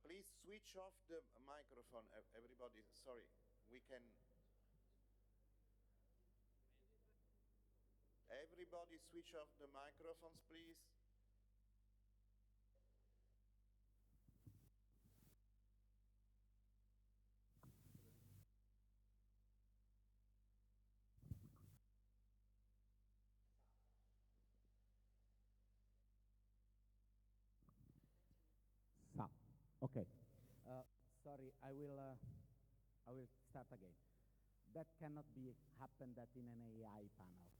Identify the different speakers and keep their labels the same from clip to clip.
Speaker 1: Please switch off the microphone, everybody. Sorry, we can. Everybody switch off the microphones, please.
Speaker 2: Okay. Sorry, I will start again. That cannot be happen that in an AI panel.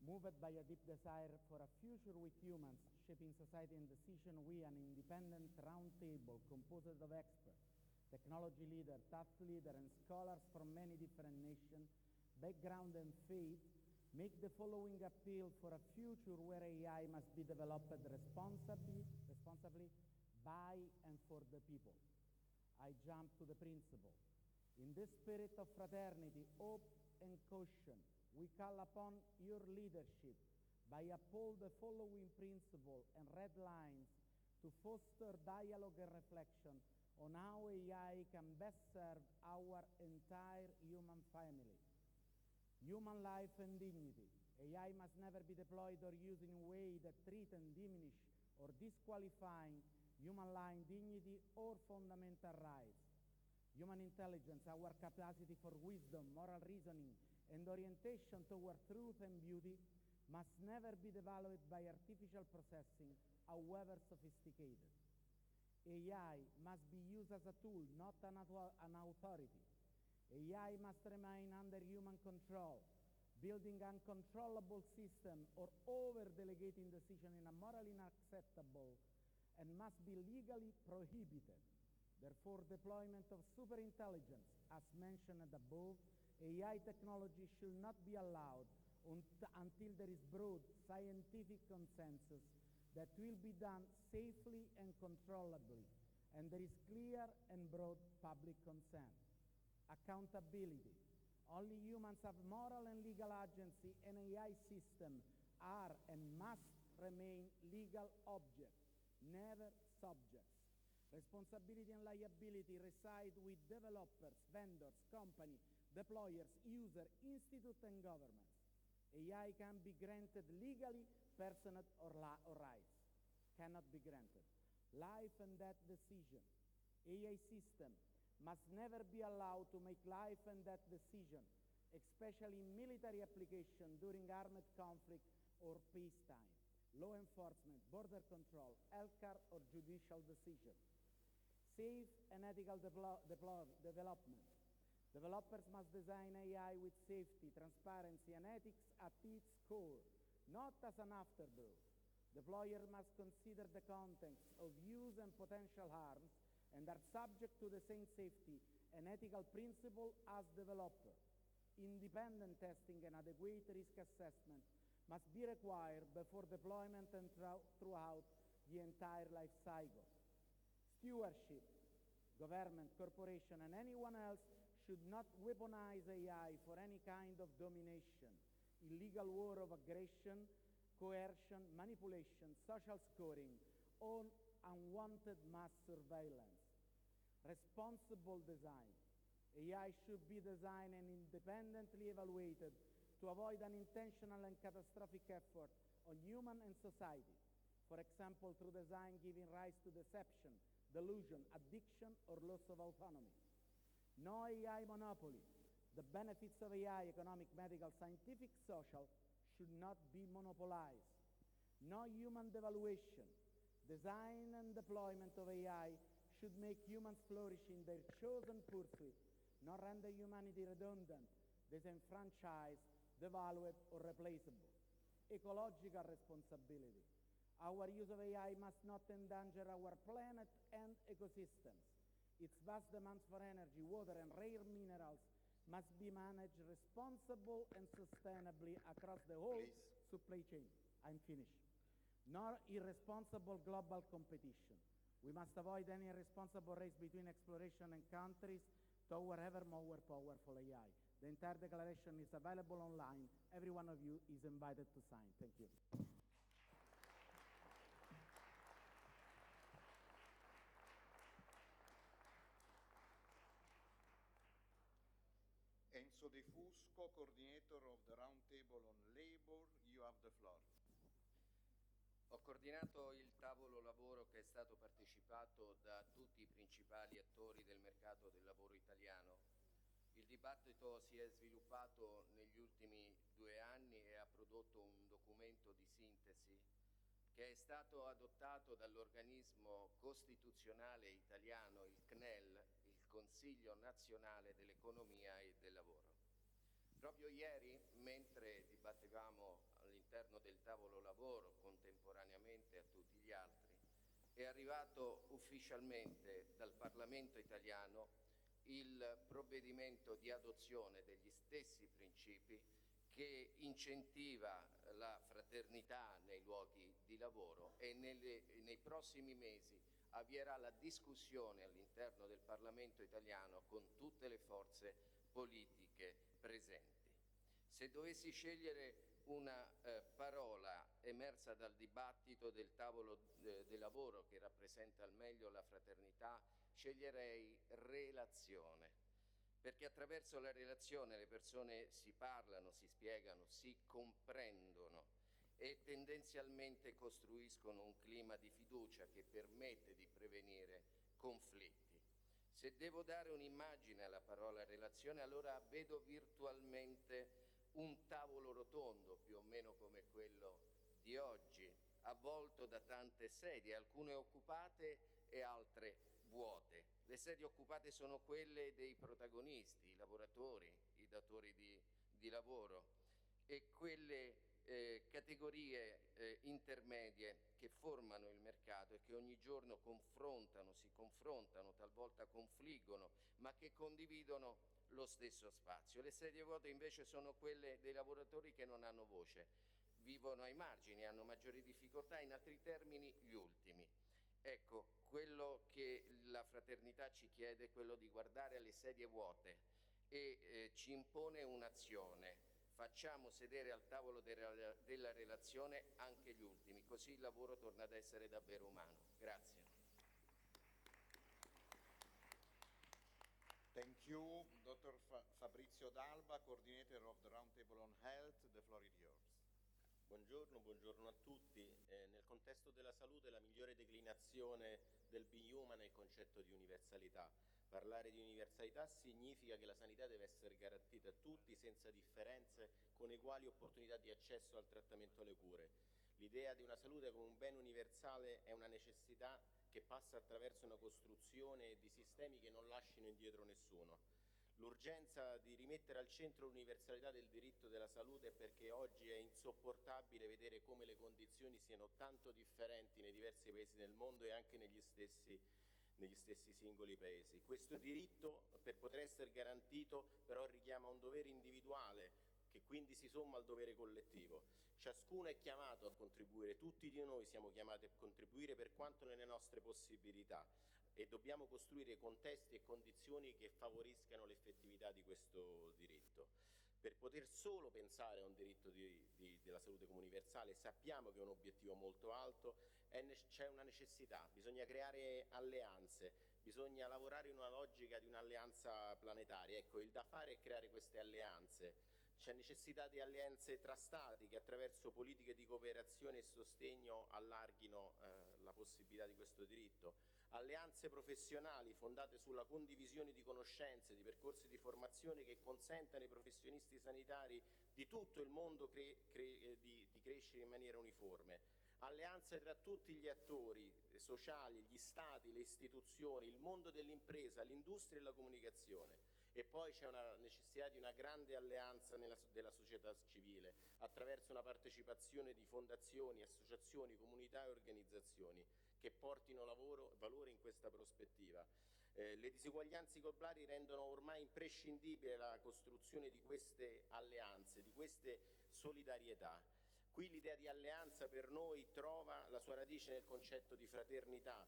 Speaker 2: Moved by a deep desire for a future with humans, shaping society and decision, we, an independent roundtable composed of experts, technology leaders, thought leaders, and scholars from many different nations, background and faith, make the following appeal for a future where AI must be developed responsibly by and for the people. I jump to the principle. In this spirit of fraternity, hope, and caution, we call upon your leadership by uphold the following principle and red lines to foster dialogue and reflection on how AI can best serve our entire human family. Human life and dignity. AI must never be deployed or used in a way that threaten, diminish, or disqualifying human life, dignity, or fundamental rights. Human intelligence, our capacity for wisdom, moral reasoning, and orientation toward truth and beauty must never be devalued by artificial processing, however sophisticated. AI must be used as a tool, not an authority. AI must remain under human control. Building uncontrollable system or over-delegating decision in a morally unacceptable and must be legally prohibited. Therefore, deployment of superintelligence, as mentioned above, AI technology should not be allowed until there is broad scientific consensus that will be done safely and controllably, and there is clear and broad public consent. Accountability. Only humans have moral and legal agency, and AI systems are and must remain legal objects, never subjects. Responsibility and liability reside with developers, vendors, companies, deployers, users, institutes, and governments. AI can be granted legally, personal or rights. Cannot be granted. Life and death decision. AI system must never be allowed to make life and death decision, especially in military application during armed conflict or peacetime, law enforcement, border control, healthcare, or judicial decision. Safe and ethical development. Developers must design AI with safety, transparency, and ethics at its core, not as an afterthought. Deployers must consider the context of use and potential harms and are subject to the same safety and ethical principle as developers. Independent testing and adequate risk assessment must be required before deployment and throughout the entire life cycle. Stewardship. Government, corporation, and anyone else should not weaponize AI for any kind of domination, illegal war of aggression, coercion, manipulation, social scoring, or unwanted mass surveillance. Responsible design. AI should be designed and independently evaluated to avoid unintentional and catastrophic effort on human and society. For example, through design giving rise to deception, delusion, addiction, or loss of autonomy. No AI monopoly. The benefits of AI, economic, medical, scientific, social, should not be monopolized. No human devaluation. Design and deployment of AI should make humans flourish in their chosen pursuit, not render humanity redundant, disenfranchised, devalued, or replaceable. Ecological responsibility. Our use of AI must not endanger our planet and ecosystems. Its vast demands for energy, water, and rare minerals must be managed responsibly and sustainably across the whole supply chain. I'm finished. Nor irresponsible global competition. We must avoid any irresponsible race between exploration and countries toward ever more powerful AI. The entire declaration is available online. Every one of you is invited to sign. Thank you.
Speaker 1: Fabrizio De Fusco, coordinator of the Roundtable on Labor. You have the floor.
Speaker 3: Ho coordinato il tavolo lavoro che è stato partecipato da tutti i principali attori del mercato del lavoro italiano. Il dibattito si è sviluppato negli ultimi 2 anni e ha prodotto un documento di sintesi che è stato adottato dall'organismo costituzionale italiano, il CNEL, il Consiglio Nazionale dell'Economia e del Lavoro. Proprio ieri, mentre dibattevamo all'interno del tavolo lavoro contemporaneamente a tutti gli altri, è arrivato ufficialmente dal Parlamento italiano il provvedimento di adozione degli stessi principi che incentiva la fraternità nei luoghi di lavoro e nei prossimi mesi avvierà la discussione all'interno del Parlamento italiano con tutte le forze politiche presenti. Se dovessi scegliere una parola emersa dal dibattito del tavolo del lavoro che rappresenta al meglio la fraternità, sceglierei relazione, perché attraverso la relazione le persone si parlano, si spiegano, si comprendono e tendenzialmente costruiscono un clima di fiducia che permette di prevenire conflitti. Se devo dare un'immagine alla parola relazione, allora vedo virtualmente un tavolo rotondo, più o meno come quello di oggi, avvolto da tante sedie, alcune occupate e altre vuote. Le sedie occupate sono quelle dei protagonisti, i lavoratori, i datori di lavoro, e quelle categorie intermedie che formano il mercato e che ogni giorno si confrontano, talvolta confliggono, ma che condividono lo stesso spazio. Le sedie vuote invece sono quelle dei lavoratori che non hanno voce, vivono ai margini, hanno maggiori difficoltà, in altri termini gli ultimi. Ecco, quello che la fraternità ci chiede è quello di guardare alle sedie vuote e ci impone un'azione. Facciamo sedere al tavolo della relazione anche gli ultimi, così il lavoro torna ad essere davvero umano. Grazie.
Speaker 1: Thank you, Dr. Fabrizio D'Alba, coordinator of the Roundtable on Health. The floor is yours.
Speaker 4: Buongiorno a tutti. Nel contesto della salute la migliore declinazione del Be Human è il concetto di universalità. Parlare di universalità significa che la sanità deve essere garantita a tutti senza differenze, con uguali opportunità di accesso al trattamento e alle cure. L'idea di una salute come un bene universale è una necessità che passa attraverso una costruzione di sistemi che non lasciano indietro nessuno. L'urgenza di rimettere al centro l'universalità del diritto della salute è perché oggi è insopportabile vedere come le condizioni siano tanto differenti nei diversi paesi del mondo e anche negli stessi singoli paesi. Questo diritto, per poter essere garantito, però richiama un dovere individuale che quindi si somma al dovere collettivo. Ciascuno è chiamato a contribuire, tutti di noi siamo chiamati a contribuire per quanto nelle nostre possibilità e dobbiamo costruire contesti e condizioni che favoriscano l'effettività di questo diritto. Per poter solo pensare a un diritto della salute come universale, sappiamo che è un obiettivo molto alto, c'è una necessità, bisogna creare alleanze, bisogna lavorare in una logica di un'alleanza planetaria. Ecco, il da fare è creare queste alleanze. C'è necessità di alleanze tra Stati che attraverso politiche di cooperazione e sostegno allarghino la possibilità di questo diritto. Alleanze professionali fondate sulla condivisione di conoscenze, di percorsi di formazione che consentano ai professionisti sanitari di tutto il mondo di crescere in maniera uniforme. Alleanze tra tutti gli attori sociali, gli stati, le istituzioni, il mondo dell'impresa, l'industria e la comunicazione. E poi c'è una necessità di una grande alleanza della società civile, attraverso una partecipazione di fondazioni, associazioni, comunità e organizzazioni che portino valore in questa prospettiva. Le disuguaglianze globali rendono ormai imprescindibile la costruzione di queste alleanze, di queste solidarietà. Qui l'idea di alleanza per noi trova la sua radice nel concetto di fraternità,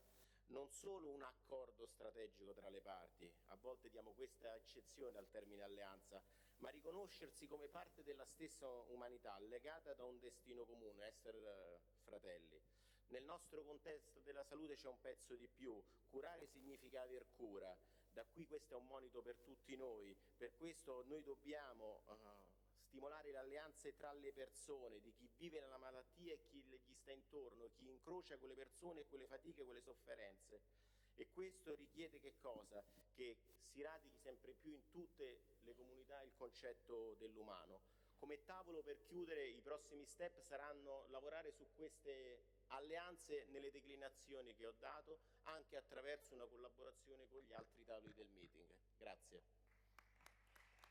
Speaker 4: non solo un accordo strategico tra le parti, a volte diamo questa accezione al termine alleanza, ma riconoscersi come parte della stessa umanità, legata da un destino comune, essere fratelli. Nel nostro contesto della salute c'è un pezzo di più. Curare significa aver cura Da qui questo è un monito per tutti noi, per questo noi dobbiamo stimolare le alleanze tra le persone, di chi vive nella malattia e chi gli sta intorno, chi incrocia quelle persone, quelle fatiche, quelle sofferenze. E questo richiede che cosa? Che si radichi sempre più in tutte le comunità il concetto dell'umano. Come tavolo, per chiudere, i prossimi step saranno lavorare su queste alleanze nelle declinazioni che ho dato, anche attraverso una collaborazione con gli altri tavoli del meeting. Grazie.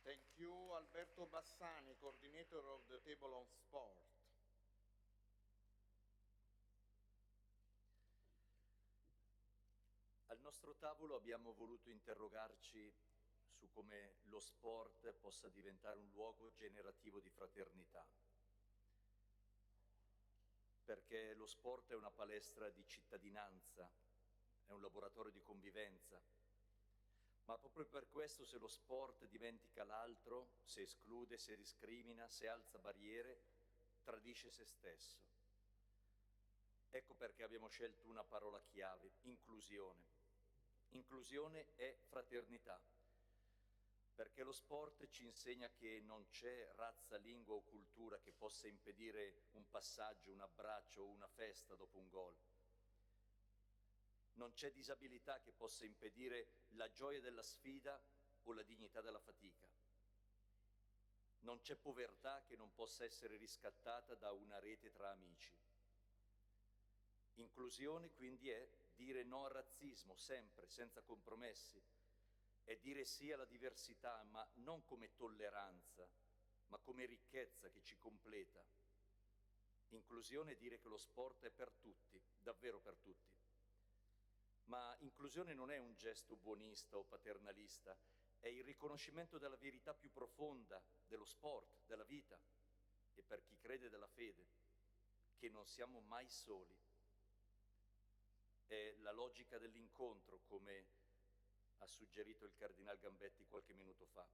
Speaker 1: Thank you, Alberto Bassani, coordinator of the Table on Sport.
Speaker 5: Al nostro tavolo abbiamo voluto interrogarci su come lo sport possa diventare un luogo generativo di fraternità, perché lo sport è una palestra di cittadinanza, è un laboratorio di convivenza, ma proprio per questo, se lo sport dimentica l'altro, se esclude, se discrimina, se alza barriere, tradisce se stesso. Ecco perché abbiamo scelto una parola chiave: inclusione. Inclusione è fraternità, perché lo sport ci insegna che non c'è razza, lingua o cultura che possa impedire un passaggio, un abbraccio o una festa dopo un gol. Non c'è disabilità che possa impedire la gioia della sfida o la dignità della fatica. Non c'è povertà che non possa essere riscattata da una rete tra amici. Inclusione quindi è dire no al razzismo, sempre, senza compromessi, è dire sì alla diversità, ma non come tolleranza, ma come ricchezza che ci completa. Inclusione è dire che lo sport è per tutti, davvero per tutti. Ma inclusione non è un gesto buonista o paternalista, è il riconoscimento della verità più profonda dello sport, della vita, e per chi crede della fede, che non siamo mai soli. È la logica dell'incontro, come ha suggerito il Cardinal Gambetti qualche minuto fa.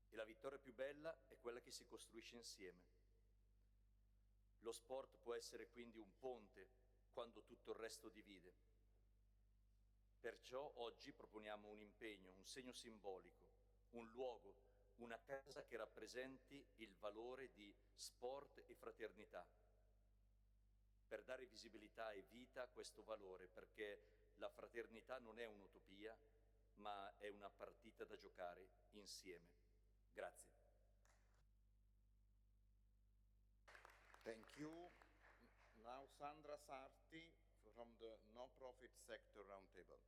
Speaker 5: E la vittoria più bella è quella che si costruisce insieme. Lo sport può essere quindi un ponte quando tutto il resto divide. Perciò oggi proponiamo un impegno, un segno simbolico, un luogo, una casa che rappresenti il valore di sport e fraternità, per dare visibilità e vita a questo valore, perché la fraternità non è un'utopia, ma è una partita da giocare insieme. Grazie.
Speaker 1: Thank you. Now Sandra Sarti from the non-profit sector roundtable.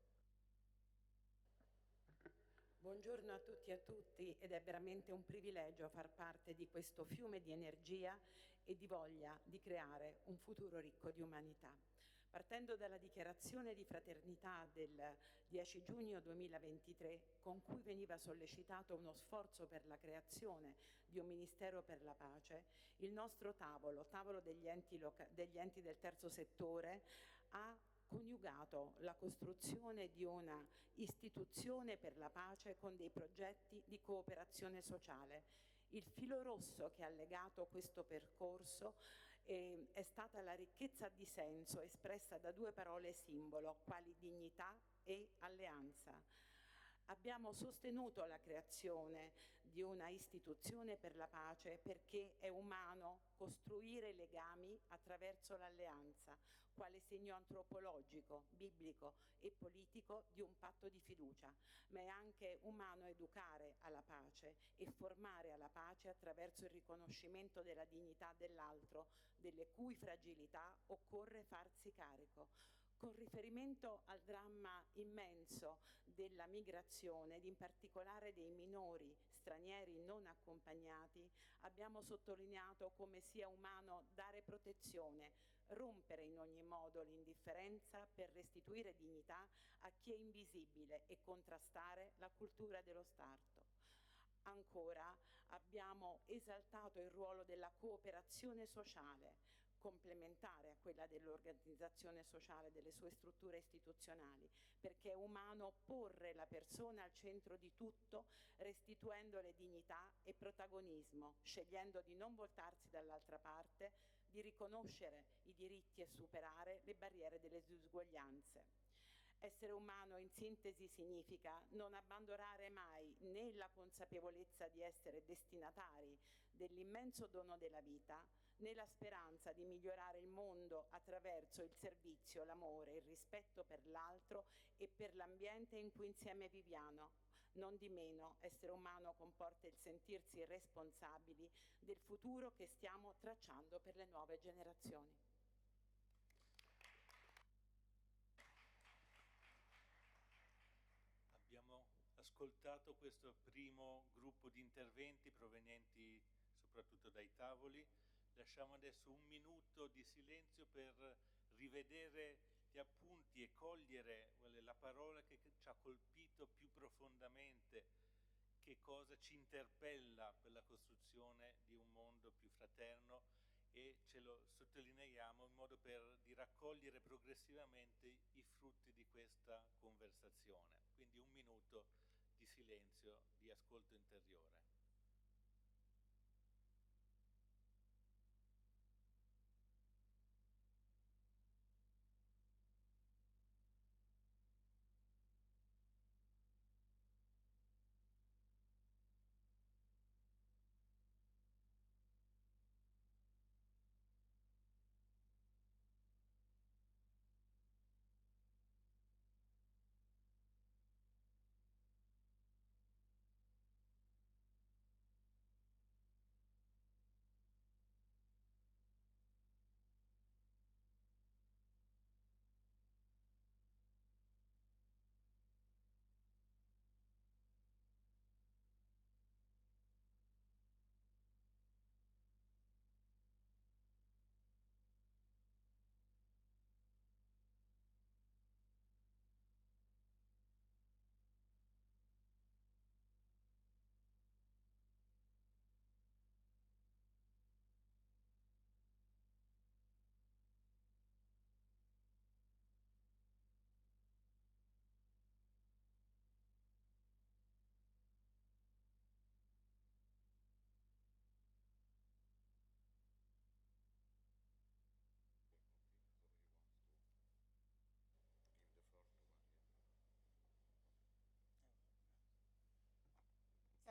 Speaker 6: Buongiorno a tutti e a tutti, ed è veramente un privilegio far parte di questo fiume di energia e di voglia di creare un futuro ricco di umanità. Partendo dalla dichiarazione di fraternità del 10 giugno 2023, con cui veniva sollecitato uno sforzo per la creazione di un Ministero per la pace, il nostro tavolo degli enti del terzo settore, ha coniugato la costruzione di una istituzione per la pace con dei progetti di cooperazione sociale. Il filo rosso che ha legato questo percorso è stata la ricchezza di senso espressa da due parole simbolo, quali dignità e alleanza. Abbiamo sostenuto la creazione di una istituzione per la pace perché è umano costruire legami attraverso l'alleanza, quale segno antropologico, biblico e politico di un patto di fiducia, ma è anche umano educare alla pace e formare alla pace attraverso il riconoscimento della dignità dell'altro, delle cui fragilità occorre farsi carico. Con riferimento al dramma immenso della migrazione, ed in particolare dei minori stranieri non accompagnati, abbiamo sottolineato come sia umano dare protezione, rompere in ogni modo l'indifferenza per restituire dignità a chi è invisibile e contrastare la cultura dello starto. Ancora abbiamo esaltato il ruolo della cooperazione sociale, complementare a quella dell'organizzazione sociale, delle sue strutture istituzionali, perché è umano porre la persona al centro di tutto, restituendole dignità e protagonismo, scegliendo di non voltarsi dall'altra parte, di riconoscere i diritti e superare le barriere delle disuguaglianze. Essere umano in sintesi significa non abbandonare mai né la consapevolezza di essere destinatari dell'immenso dono della vita, né la speranza di migliorare il mondo attraverso il servizio, l'amore, il rispetto per l'altro e per l'ambiente in cui insieme viviamo. Non di meno, essere umano comporta il sentirsi responsabili del futuro che stiamo tracciando per le nuove generazioni.
Speaker 7: Abbiamo ascoltato questo primo gruppo di interventi provenienti soprattutto dai tavoli. Lasciamo adesso un minuto di silenzio per rivedere gli appunti e cogliere la parola che ci ha colpito più profondamente, che cosa ci interpella per la costruzione di un mondo più fraterno, e ce lo sottolineiamo in modo di raccogliere progressivamente i frutti di questa conversazione. Quindi un minuto di silenzio, di ascolto interiore.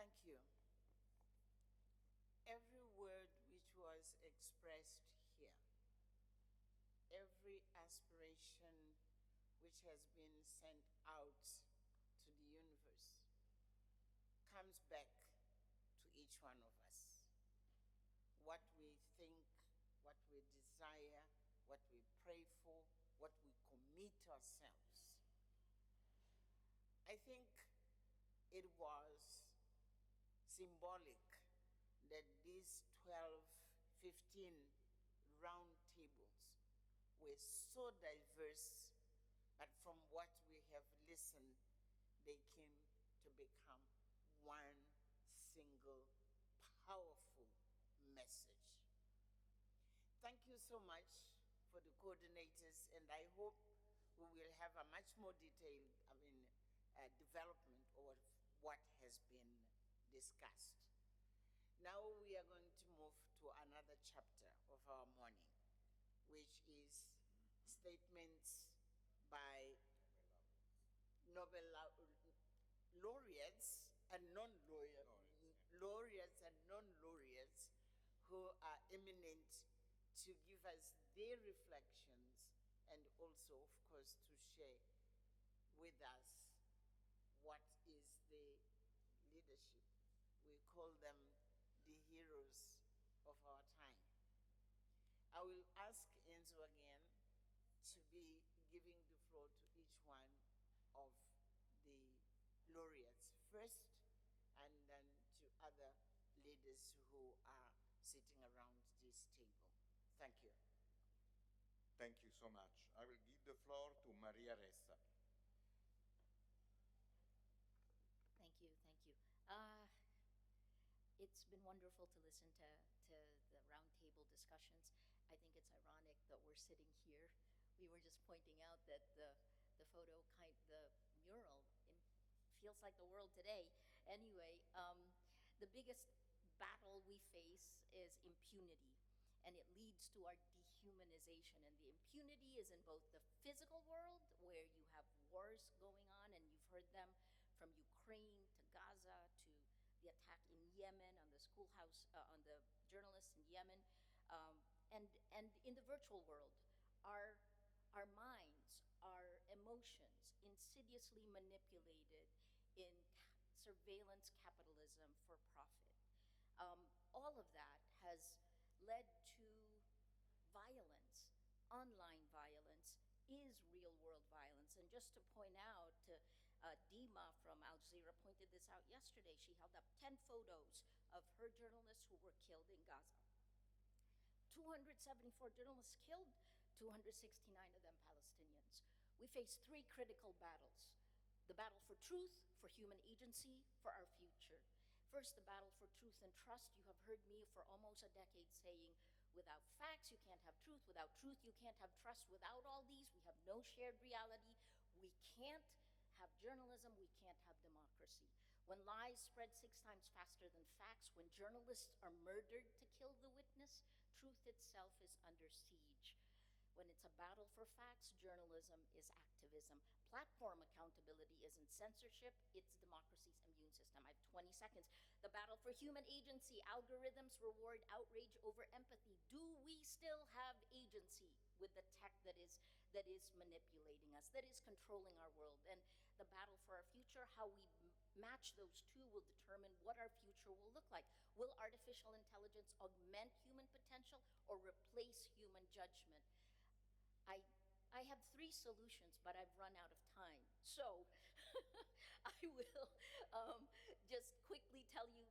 Speaker 8: Thank you. Every word which was expressed here, every aspiration which has been sent out to the universe comes back to each one of us. What we think, what we desire, what we pray for, what we commit ourselves. I think it was symbolic that these 12, 15 round tables were so diverse, but from what we have listened, they came to become one single powerful message. Thank you so much for the coordinators, and I hope we will have a much more detailed, development of what has been discussed. Now we are going to move to another chapter of our morning, which is statements by Nobel laureates and laureates and non-laureates who are eminent to give us their reflections and also, of course, to share with us what is the leadership. We call them the heroes of our time. I will ask Enzo again to be giving the floor to each one of the laureates first, and then to other leaders who are sitting around this table. Thank you.
Speaker 1: Thank you so much. I will give the floor to Maria Ressa.
Speaker 9: Thank you, thank you. It's been wonderful to listen to the roundtable discussions. I think it's ironic that we're sitting here. We were just pointing out that the mural feels like the world today. Anyway, the biggest battle we face is impunity, and it leads to our dehumanization. And the impunity is in both the physical world, where you have wars going on, and you've heard them from Ukraine to Gaza to the attack in Yemen on the schoolhouse, on the journalists in Yemen, and in the virtual world, our minds, our emotions, insidiously manipulated in surveillance capitalism for profit. All of that has led to violence. Online violence is real world violence. And just to point out, Dima from Al Jazeera pointed this out yesterday. She held up 10 photos of her journalists who were killed in Gaza. 274 journalists killed, 269 of them Palestinians. We face three critical battles: the battle for truth, for human agency, for our future. First, the battle for truth and trust. You have heard me for almost a decade saying, without facts, you can't have truth. Without truth, you can't have trust. Without all these, we have no shared reality. We can't have journalism. We can't have democracy. When lies spread 6 times faster than facts, when journalists are murdered to kill the witness, truth itself is under siege. When it's a battle for facts, journalism is activism. Platform accountability isn't censorship, it's democracy's immune system. I have 20 seconds. The battle for human agency. Algorithms reward outrage over empathy. Do we still have agency with the tech that is manipulating us, that is controlling our world? And the battle for our future, how we match those two will determine what our future will look like. Will artificial intelligence augment human potential or replace human judgment? I have 3 solutions, but I've run out of time. So I will just quickly tell you,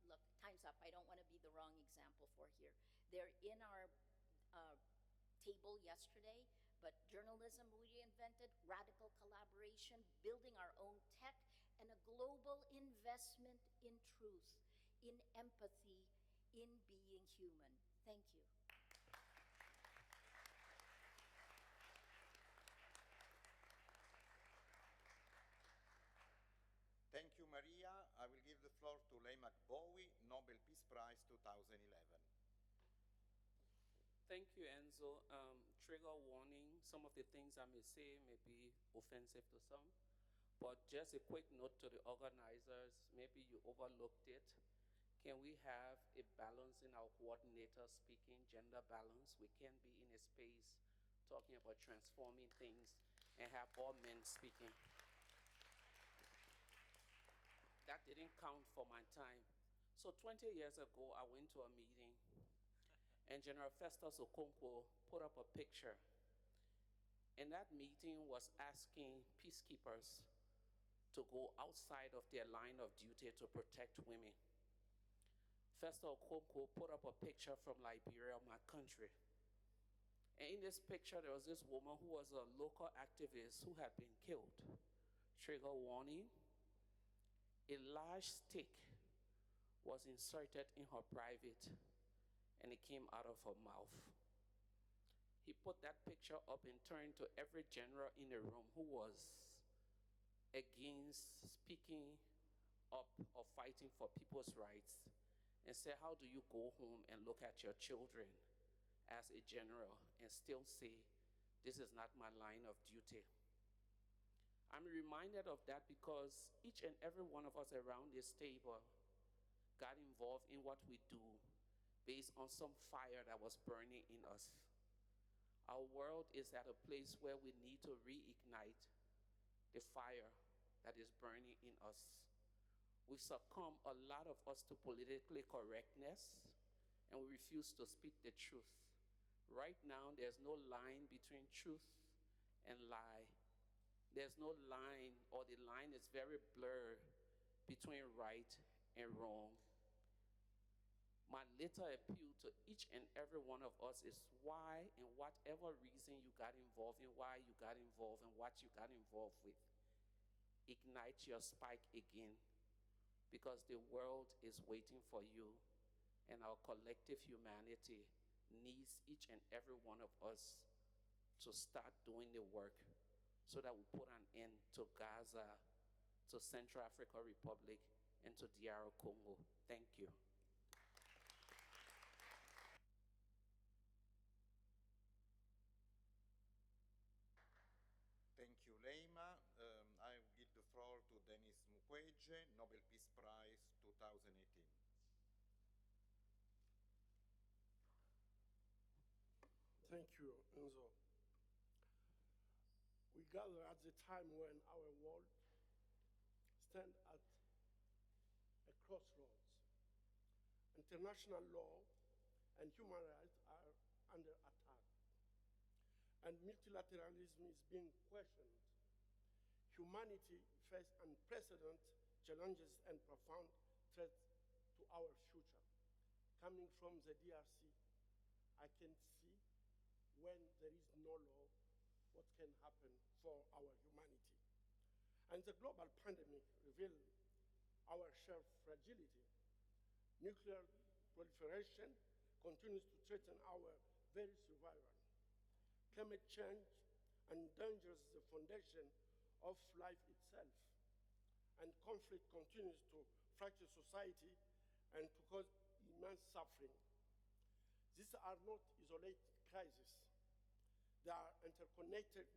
Speaker 9: look, time's up. I don't want to be the wrong example for here. They're in our table yesterday, but journalism reinvented, radical collaboration, building our own tech, and a global investment in truth, in empathy, in being human. Thank you.
Speaker 1: Thank you, Maria. I will give the floor to Leigh McBowie, Nobel Peace Prize 2011.
Speaker 10: Thank you, Enzo. Trigger warning, some of the things I may say may be offensive to some, but just a quick note to the organizers, maybe you overlooked it. Can we have a balance in our coordinator speaking, gender balance? We can't be in a space talking about transforming things and have all men speaking. That didn't count for my time. So 20 years ago, I went to a meeting, and General Festus Okonkwo put up a picture. And that meeting was asking peacekeepers to go outside of their line of duty to protect women. Festus Okonkwo put up a picture from Liberia, my country. And in this picture, there was this woman who was a local activist who had been killed. Trigger warning. A large stick was inserted in her private, and it came out of her mouth. He put that picture up and turned to every general in the room who was against speaking up or fighting for people's rights, and said, how do you go home and look at your children as a general and still say, this is not my line of duty? I'm reminded of that because each and every one of us around this table got involved in what we do based on some fire that was burning in us. Our world is at a place where we need to reignite the fire that is burning in us. We succumb, a lot of us, to politically correctness, and we refuse to speak the truth. Right now, there's no line between truth and lie. There's no line, or the line is very blurred between right and wrong. My little appeal to each and every one of us is why, and whatever reason you got involved in, why you got involved, and what you got involved with, ignite your spike again, because the world is waiting for you, and our collective humanity needs each and every one of us to start doing the work so that we put an end to Gaza, to Central African Republic, and to DR Congo. Thank you.
Speaker 11: you, Enzo. We gather at the time when our world stands at a crossroads. International law and human rights are under attack, and multilateralism is being questioned. Humanity faces unprecedented challenges and profound threats to our future. Coming from the DRC, I can see when there is no law, what can happen for our humanity. And the global pandemic revealed our shared fragility. Nuclear proliferation continues to threaten our very survival. Climate change endangers the foundation of life itself, and conflict continues to fracture society and to cause immense suffering. These are not isolated crises. They are interconnected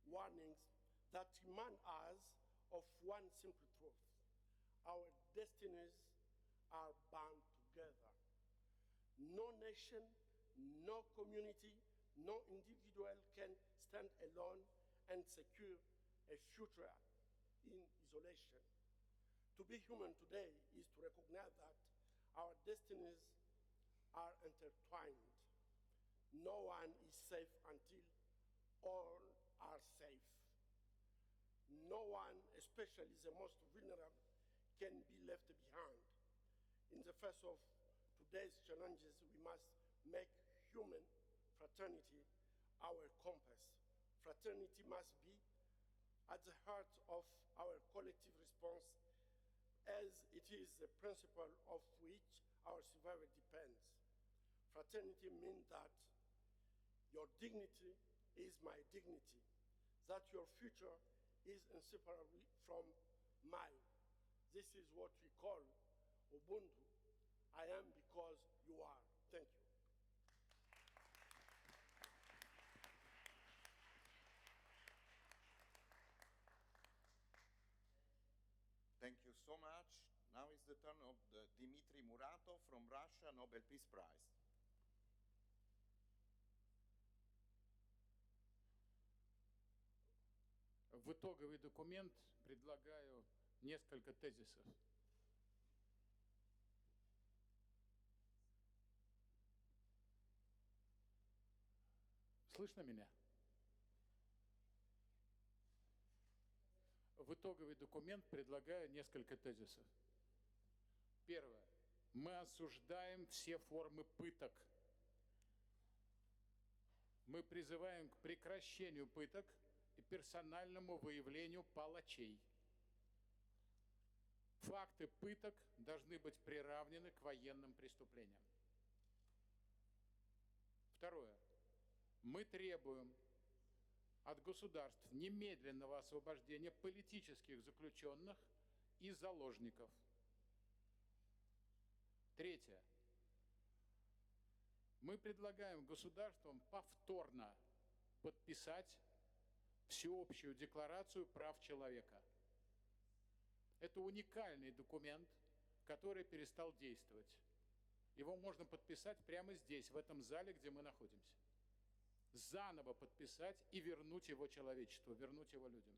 Speaker 11: warnings that remind us of one simple truth: our destinies are bound together. No nation, no community, no individual can stand alone and secure a future in isolation. To be human today is to recognize that our destinies are intertwined. No one is safe until all are safe. No one, especially the most vulnerable, can be left behind. In the face of today's challenges, we must make human fraternity our compass. Fraternity must be at the heart of our collective response, as it is the principle of which our survival depends. Fraternity means that your dignity is my dignity, that your future is inseparable from mine. This is what we call Ubuntu. I am because you are. Thank you.
Speaker 1: Thank you so much. Now is the turn of Dmitry Muratov from Russia, Nobel Peace Prize.
Speaker 12: В итоговый документ предлагаю несколько тезисов. Слышно меня? В итоговый документ предлагаю несколько тезисов. Первое. Мы осуждаем все формы пыток. Мы призываем к прекращению пыток и персональному выявлению палачей. Факты пыток должны быть приравнены к военным преступлениям. Второе. Мы требуем от государств немедленного освобождения политических заключенных и заложников. Третье. Мы предлагаем государствам повторно подписать Всеобщую декларацию прав человека. Это уникальный документ, который перестал действовать. Его можно подписать прямо здесь, в этом зале, где мы находимся. Заново подписать и вернуть его человечеству, вернуть его людям.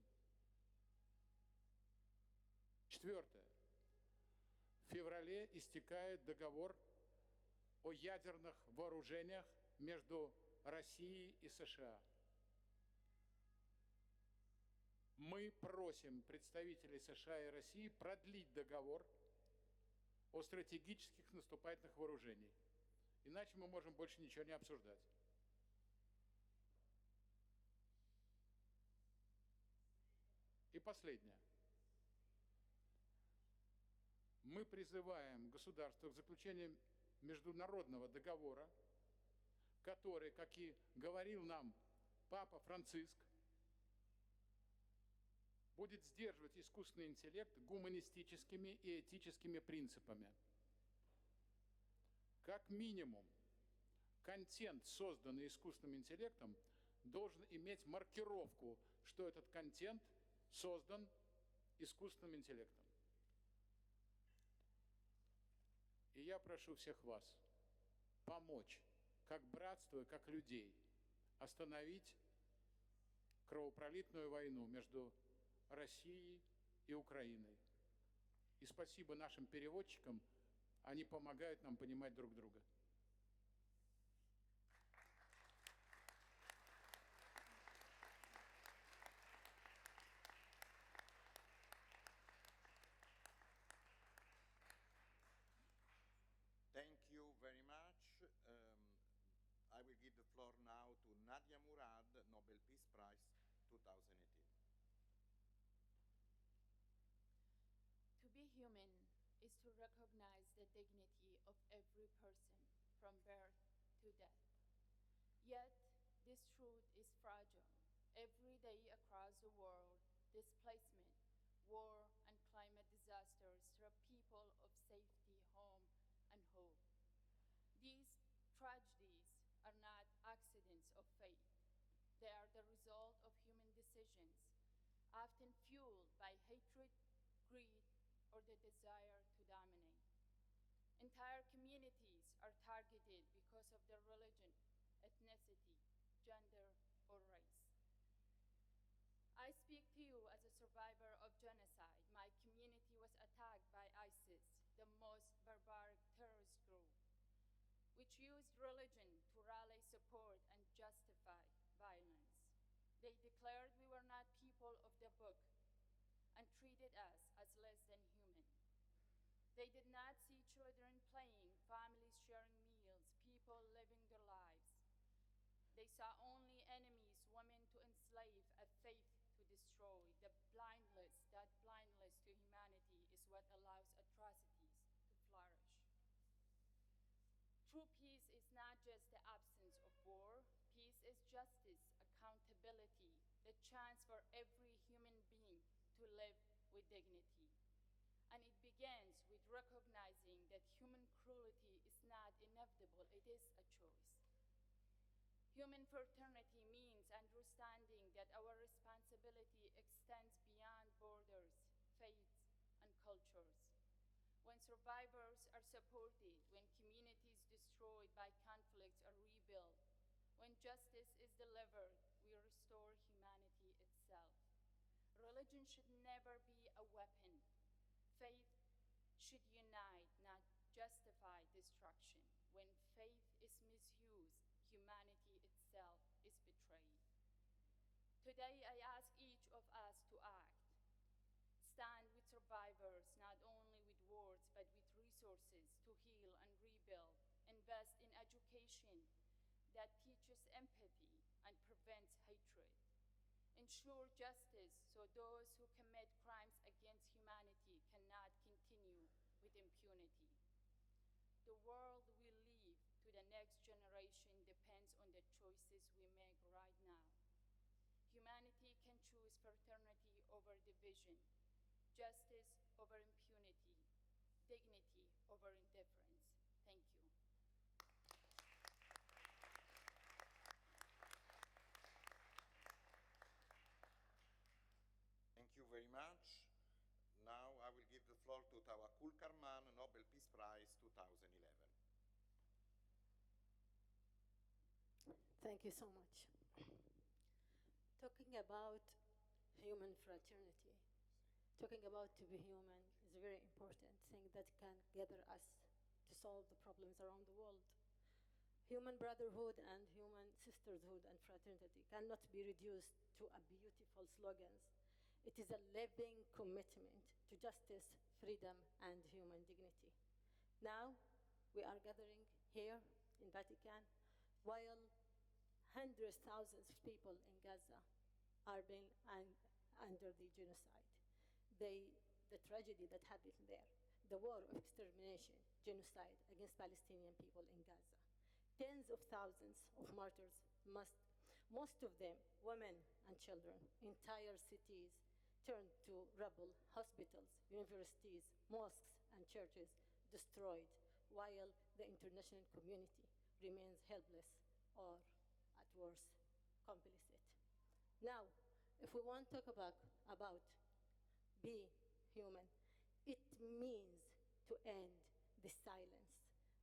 Speaker 12: Четвертое. В феврале истекает договор о ядерных вооружениях между Россией и США. Мы просим представителей США и России продлить договор о стратегических наступательных вооружениях. Иначе мы можем больше ничего не обсуждать. И последнее. Мы призываем государства к заключению международного договора, который, как и говорил нам Папа Франциск, будет сдерживать искусственный интеллект гуманистическими и этическими принципами. Как минимум, контент, созданный искусственным интеллектом, должен иметь маркировку, что этот контент создан искусственным интеллектом. И я прошу всех вас помочь, как братство, как людей, остановить кровопролитную войну между Россией и Украиной. И спасибо нашим переводчикам, они помогают нам понимать друг друга.
Speaker 1: Thank you very much. I will give the floor now to Nadia Murad, Nobel Peace Prize 2018.
Speaker 13: To be human is to recognize the dignity of every person from birth to death. Yet, this truth is fragile. Every day across the world, displacement, war, and climate disasters strip people of safety, home, and hope. These tragedies are not accidents of fate. They are the result of human decisions, often fueled by hatred, greed, or the desire to dominate. Entire communities are targeted because of their religion, ethnicity, gender, or race. I speak to you as a survivor of genocide. My community was attacked by ISIS, the most barbaric terrorist group, which used religion to rally support and justify violence. They declared we were not people of the book and treated us as less than human. They did not see children playing, families sharing meals, people living their lives. They saw only enemies, women to enslave, a faith to destroy. That blindness to humanity is what allows atrocities to flourish. True peace is not just the absence of war. Peace is justice, accountability, the chance for every human being to live with dignity. And it begins with recognizing that human cruelty is not inevitable, it is a choice. Human fraternity means understanding that our responsibility extends beyond borders, faiths, and cultures. When survivors are supported, when communities destroyed by conflicts are rebuilt, when justice is delivered, we restore humanity itself. Religion should never be a weapon. Faith should unite, not justify destruction. When faith is misused, humanity itself is betrayed. Today, I ask each of us to act. Stand with survivors, not only with words, but with resources to heal and rebuild. Invest in education that teaches empathy and prevents hatred. Ensure justice so those who commit crimes against humanity cannot continue with impunity. The world we leave to the next generation depends on the choices we make right now. Humanity can choose fraternity over division, justice over impunity, dignity over indifference. Thank you.
Speaker 1: Thank you very much. Now I will give the floor to Tawakkul Karman, Nobel Peace Prize 2011.
Speaker 14: Thank you so much. Talking about human fraternity, talking about to be human is a very important thing that can gather us to solve the problems around the world. Human brotherhood and human sisterhood and fraternity cannot be reduced to a beautiful slogans. It is a living commitment to justice, freedom, and human dignity. Now, we are gathering here in Vatican while hundreds, thousands of people in Gaza are being under the genocide. The tragedy that happened there, the war of extermination, genocide against Palestinian people in Gaza. Tens of thousands of martyrs, most of them women and children, entire cities turned to rubble, hospitals, universities, mosques, and churches destroyed, while the international community remains helpless or, at worst, complicit. Now, if we want to talk about be human, it means to end the silence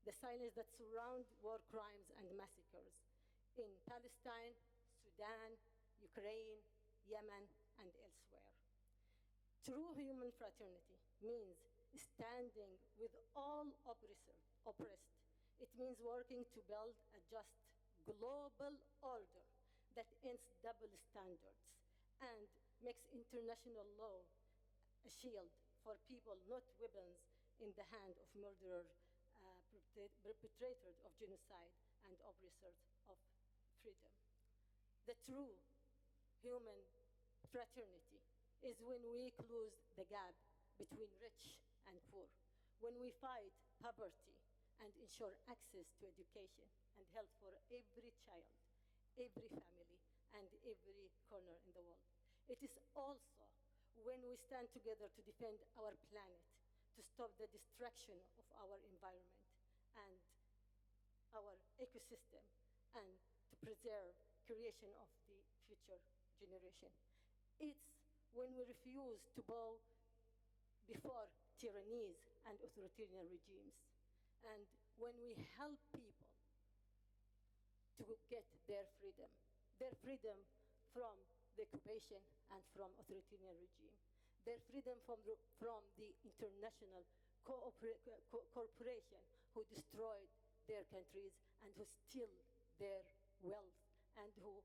Speaker 14: that surround war crimes and massacres. in Palestine, Sudan, Ukraine, Yemen, and elsewhere. True human fraternity means standing with all oppressed. It means working to build a just global order that ends double standards and makes international law a shield for people, not weapons in the hand of murderers, perpetrators of genocide, and oppressors of freedom. The true human fraternity is when we close the gap between rich and poor, when we fight poverty and ensure access to education and health for every child, every family, and every corner in the world. It is also when we stand together to defend our planet, to stop the destruction of our environment and our ecosystem, and to preserve creation of the future generation. It's when we refuse to bow before tyrannies and authoritarian regimes, and when we help people to get their freedom from the occupation and from authoritarian regime, their freedom from the international corporation who destroyed their countries and who steal their wealth and who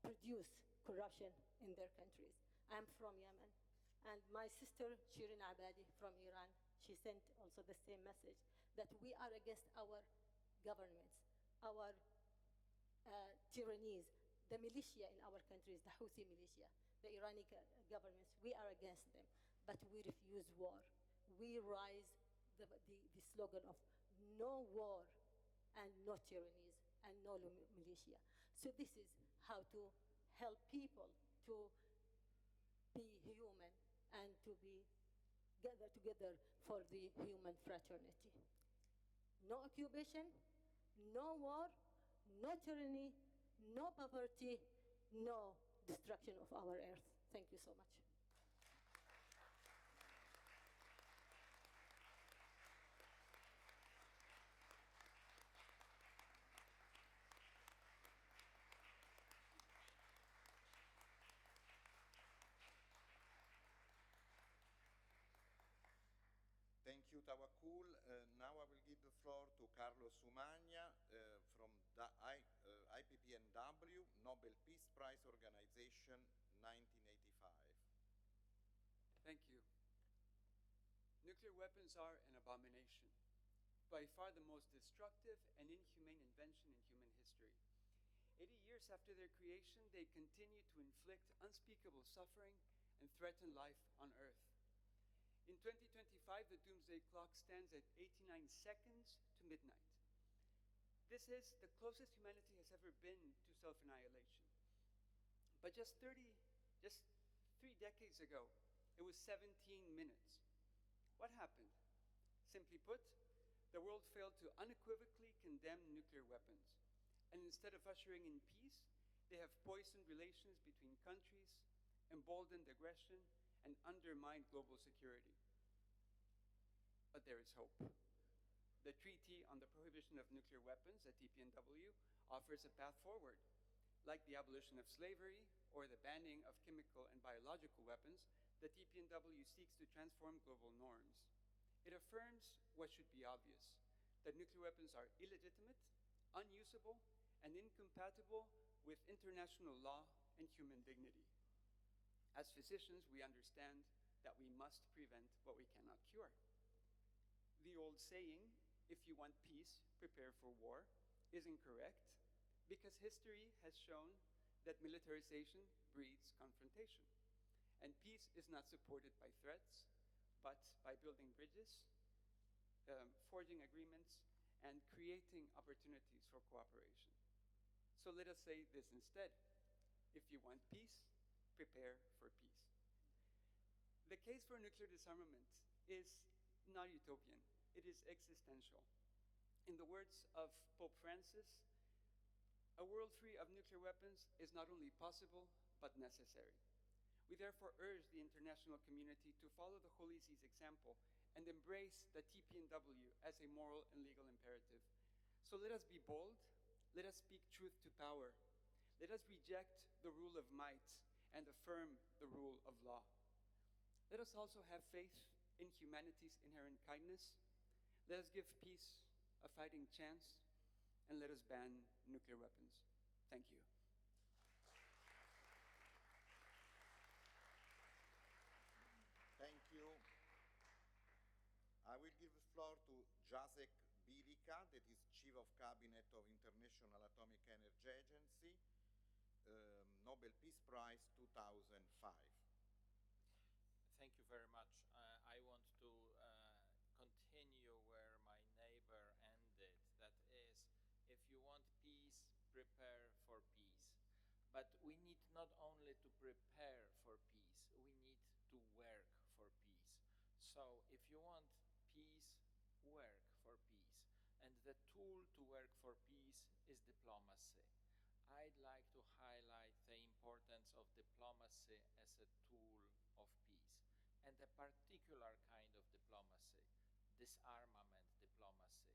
Speaker 14: produce corruption in their countries. I'm from Yemen, and my sister Shirin Abadi from Iran, she sent also the same message, that we are against our governments, our tyrannies, the militia in our countries, the Houthi militia, the Iranian governments, we are against them, but we refuse war. We rise the slogan of no war and no tyrannies and no militia. So this is how to help people to be human and to be gather together for the human fraternity. No occupation, no war, no tyranny, no poverty, no destruction of our earth. Thank you so much.
Speaker 1: Thank you, Tawakkul. Now I will give the floor to Carlos Umagna from the IPPNW, Nobel Peace Prize Organization, 1985.
Speaker 15: Thank you. Nuclear weapons are an abomination, by far the most destructive and inhumane invention in human history. 80 years after their creation, they continue to inflict unspeakable suffering and threaten life on Earth. In 2025, the doomsday clock stands at 89 seconds to midnight. This is the closest humanity has ever been to self-annihilation. But just 3 decades ago, it was 17 minutes. What happened? Simply put, the world failed to unequivocally condemn nuclear weapons. And instead of ushering in peace, they have poisoned relations between countries, emboldened aggression, and undermined global security. But there is hope. The Treaty on the Prohibition of Nuclear Weapons, the TPNW, offers a path forward. Like the abolition of slavery or the banning of chemical and biological weapons, the TPNW seeks to transform global norms. It affirms what should be obvious, that nuclear weapons are illegitimate, unusable, and incompatible with international law and human dignity. As physicians, we understand that we must prevent what we cannot cure. The old saying, if you want peace, prepare for war, is incorrect because history has shown that militarization breeds confrontation. And peace is not supported by threats, but by building bridges, forging agreements, and creating opportunities for cooperation. So let us say this instead. If you want peace, prepare for peace. The case for nuclear disarmament is not utopian, it is existential. In the words of Pope Francis, a world free of nuclear weapons is not only possible, but necessary. We therefore urge the international community to follow the Holy See's example and embrace the TPNW as a moral and legal imperative. So let us be bold, let us speak truth to power. Let us reject the rule of might and affirm the rule of law. Let us also have faith in humanity's inherent kindness. Let us give peace a fighting chance, and let us ban nuclear weapons. Thank you.
Speaker 1: Thank you. I will give the floor to Jacek Bilika, that is Chief of Cabinet of International Atomic Energy Agency, Nobel Peace Prize 2005.
Speaker 16: Thank you very much. I want to continue where my neighbor ended. That is, if you want peace, prepare for peace. But we need not only to prepare for peace, we need to work for peace. So if you want peace, work for peace. And the tool to work for peace is diplomacy. I'd like to highlight the importance of diplomacy as a tool of peace, and a particular kind of diplomacy, disarmament diplomacy.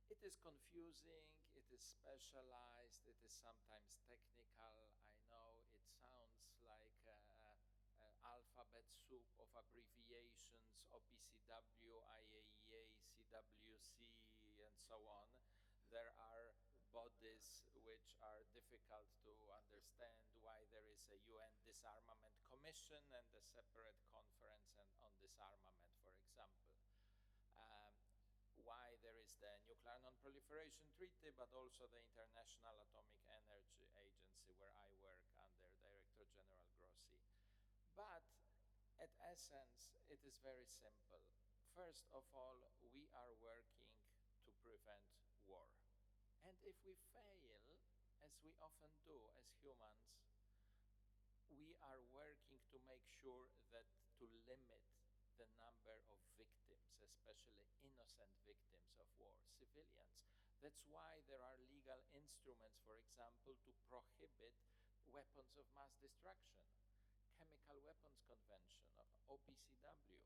Speaker 16: It is confusing, it is specialized, it is sometimes technical. I know it sounds like alphabet soup of abbreviations, OPCW, IAEA, CWC, and so on. There are bodies which are difficult to understand, why there is a UN Disarmament Commission and a separate conference on disarmament, for example. Why there is the Nuclear Non-Proliferation Treaty, but also the International Atomic Energy Agency, where I work under Director General Grossi. But at essence, it is very simple. First of all, we are working to prevent war. And if we fail, as we often do as humans, we are working to make sure that to limit the number of victims, especially innocent victims of war, civilians. That's why there are legal instruments, for example, to prohibit weapons of mass destruction, Chemical Weapons Convention of OPCW.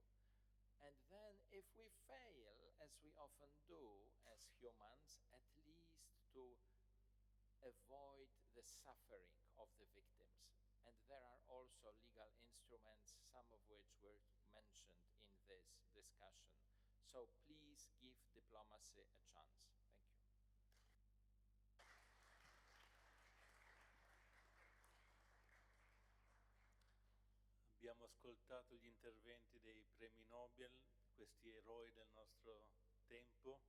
Speaker 16: And then if we fail, as we often do as humans, at least to avoid the suffering of the victims. And there are also legal instruments, some of which were mentioned in this discussion. So please give diplomacy a chance. Thank you.
Speaker 7: Abbiamo ascoltato gli interventi dei premi Nobel, questi eroi del nostro tempo.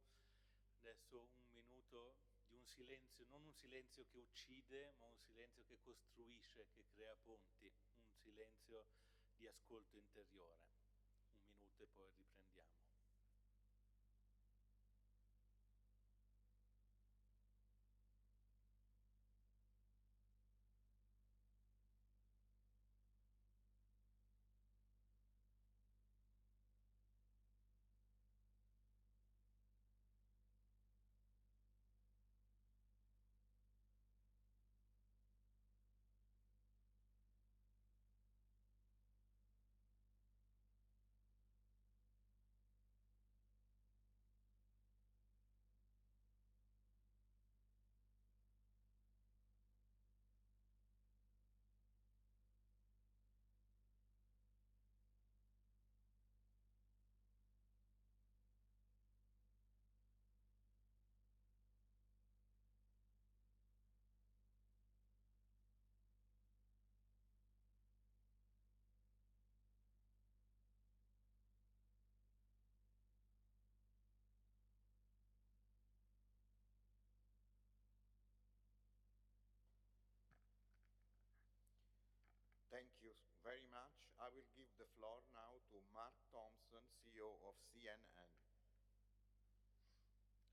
Speaker 7: Adesso un minuto di un silenzio, non un silenzio che uccide, ma un silenzio che costruisce, che crea ponti, un silenzio di ascolto interiore. Un minuto e poi riprendiamo.
Speaker 1: Thank you very much. I will give the floor now to Mark Thompson, CEO of CNN.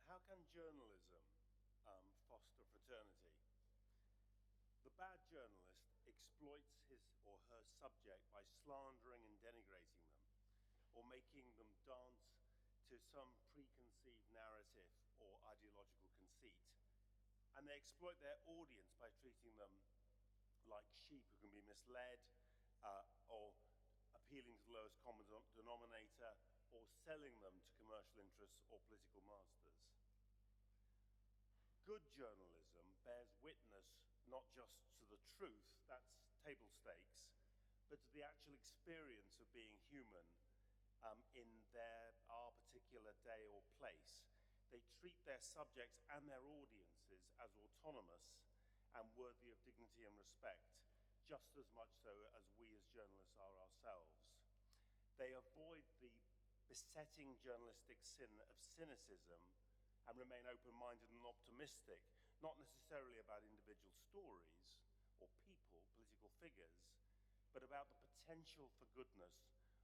Speaker 17: How can journalism foster fraternity? The bad journalist exploits his or her subject by slandering and denigrating them, or making them dance to some preconceived narrative or ideological conceit. And they exploit their audience by treating them like sheep who can be misled, or appealing to the lowest common denominator, or selling them to commercial interests or political masters. Good journalism bears witness not just to the truth, that's table stakes, but to the actual experience of being human in our particular day or place. They treat their subjects and their audiences as autonomous and worthy of dignity and respect, just as much so as we as journalists are ourselves. They avoid the besetting journalistic sin of cynicism and remain open-minded and optimistic, not necessarily about individual stories or people, political figures, but about the potential for goodness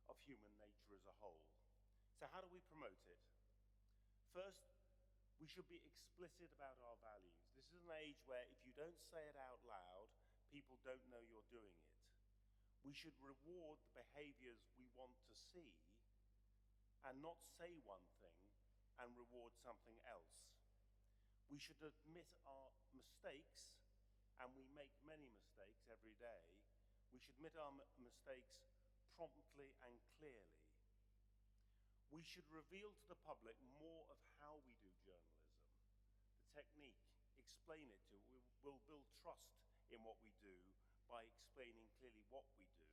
Speaker 17: of human nature as a whole. So how do we promote it? First, we should be explicit about our values. This is an age where if you don't say it out loud, people don't know you're doing it. We should reward the behaviors we want to see and not say one thing and reward something else. We should admit our mistakes, and we make many mistakes every day. We should admit our mistakes promptly and clearly. We should reveal to the public more of how we do journalism, the technique, explain it to. We'll build trust in what we do by explaining clearly what we do.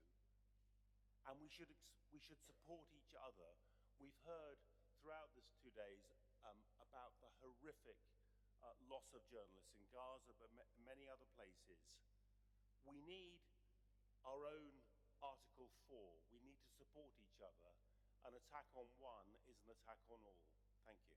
Speaker 17: And we should support each other. We've heard throughout this 2 days about the horrific loss of journalists in Gaza, but many other places. We need our own Article 4. We need to support each other. An attack on one is an attack on all. Thank you.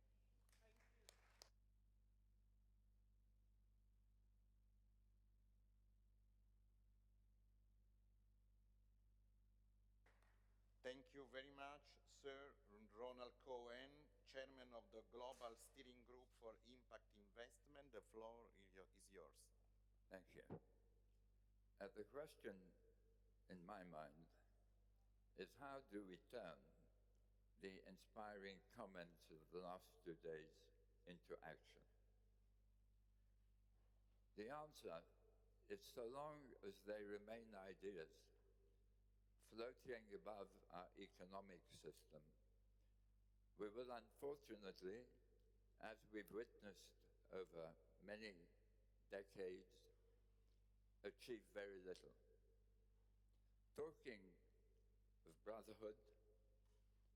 Speaker 1: Thank you very much, Sir Ronald Cohen, Chairman of the Global Steering Group for Impact Investment. The floor is yours.
Speaker 18: Thank you. The question in my mind is, how do we turn the inspiring comments of the last 2 days into action? The answer is, so long as they remain ideas floating above our economic system, we will unfortunately, as we've witnessed over many decades, achieve very little. Talking of brotherhood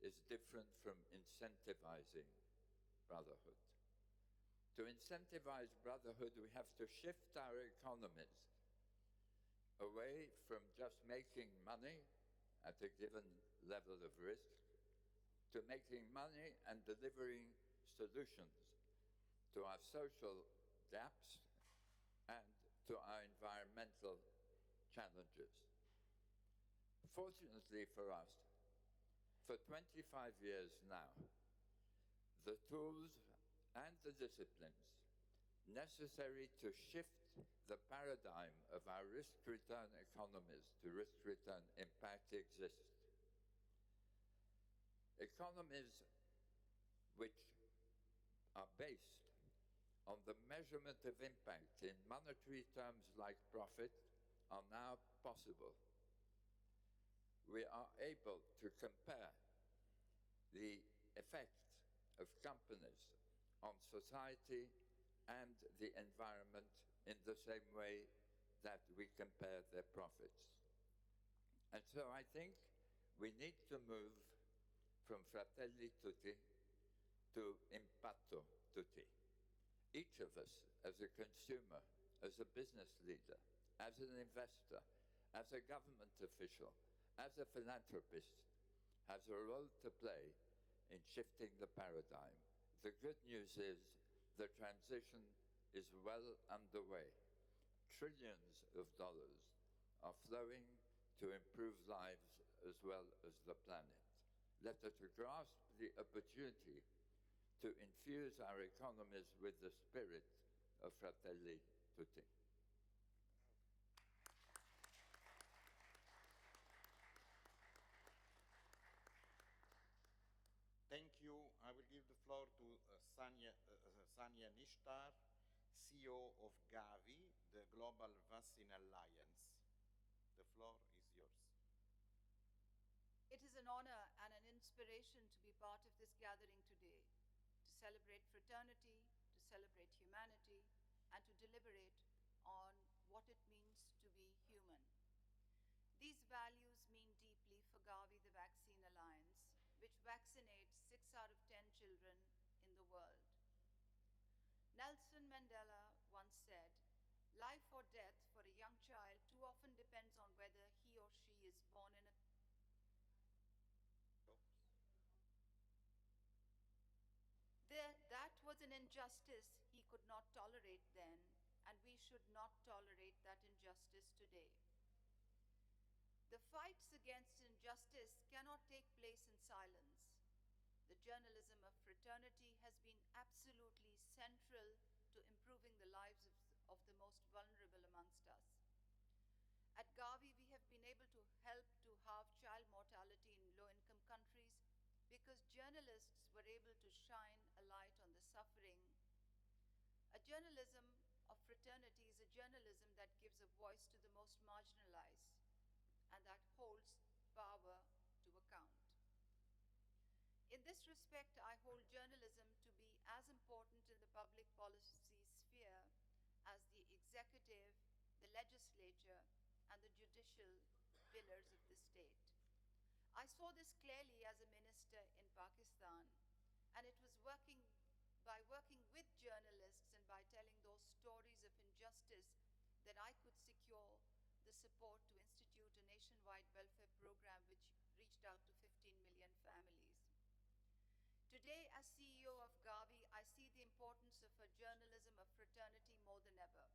Speaker 18: is different from incentivizing brotherhood. To incentivize brotherhood, we have to shift our economies away from just making money at a given level of risk to making money and delivering solutions to our social gaps and to our environmental challenges. Fortunately for us, for 25 years now, the tools and the disciplines necessary to shift the paradigm of our risk-return economies to risk-return impact exist. Economies which are based on the measurement of impact in monetary terms like profit are now possible. We are able to compare the effect of companies on society and the environment in the same way that we compare their profits. And so I think we need to move from Fratelli tutti to impatto tutti. Each of us, as a consumer, as a business leader, as an investor, as a government official, as a philanthropist, has a role to play in shifting the paradigm. The good news is the transition is well underway. Trillions of dollars are flowing to improve lives as well as the planet. Let us grasp the opportunity to infuse our economies with the spirit of Fratelli tutti.
Speaker 1: Thank you. I will give the floor to Sanya Nishtar, CEO of Gavi, the Global Vaccine Alliance. The floor is yours.
Speaker 19: It is an honor and an inspiration to be part of this gathering today, to celebrate fraternity, to celebrate humanity, what it means to be human. These values mean deeply for Gavi, the Vaccine Alliance, which vaccinates 6 out of 10 children in the world. Nelson Mandela once said, "Life or death for a young child too often depends on whether he or she is born in a..." That was an injustice he could not tolerate then, and we should not tolerate that injustice today. The fights against injustice cannot take place in silence. The journalism of fraternity has been absolutely central to improving the lives of the most vulnerable amongst us. At Gavi, we have been able to help to halve child mortality in low-income countries because journalists were able to shine a light on the suffering. A journalism of fraternity is a journalism that gives a voice to the most marginalized and that holds power to account. In this respect, I hold journalism to be as important in the public policy sphere as the executive, the legislature, and the judicial pillars of the state. I saw this clearly as a minister in Pakistan, and it was by working with journalists and by telling those stories of injustice that I could secure the support to institute a nationwide welfare program which reached out to 15 million families. Today, as CEO of Gavi, I see the importance of a journalism of fraternity more than ever.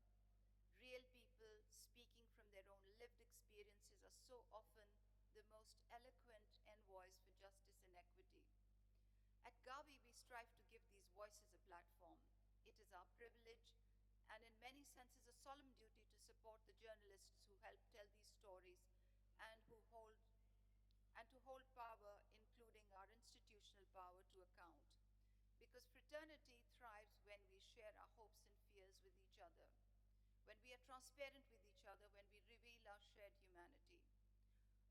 Speaker 19: Real people speaking from their own lived experiences are so often the most eloquent envoys for justice and equity. At Gavi, we strive to give these voices a platform. It is our privilege and in many senses a solemn duty to support the journalists who help tell these stories and to hold power, including our institutional power, to account. Because fraternity thrives when we share our hopes and fears with each other, when we are transparent with each other, when we reveal our shared humanity.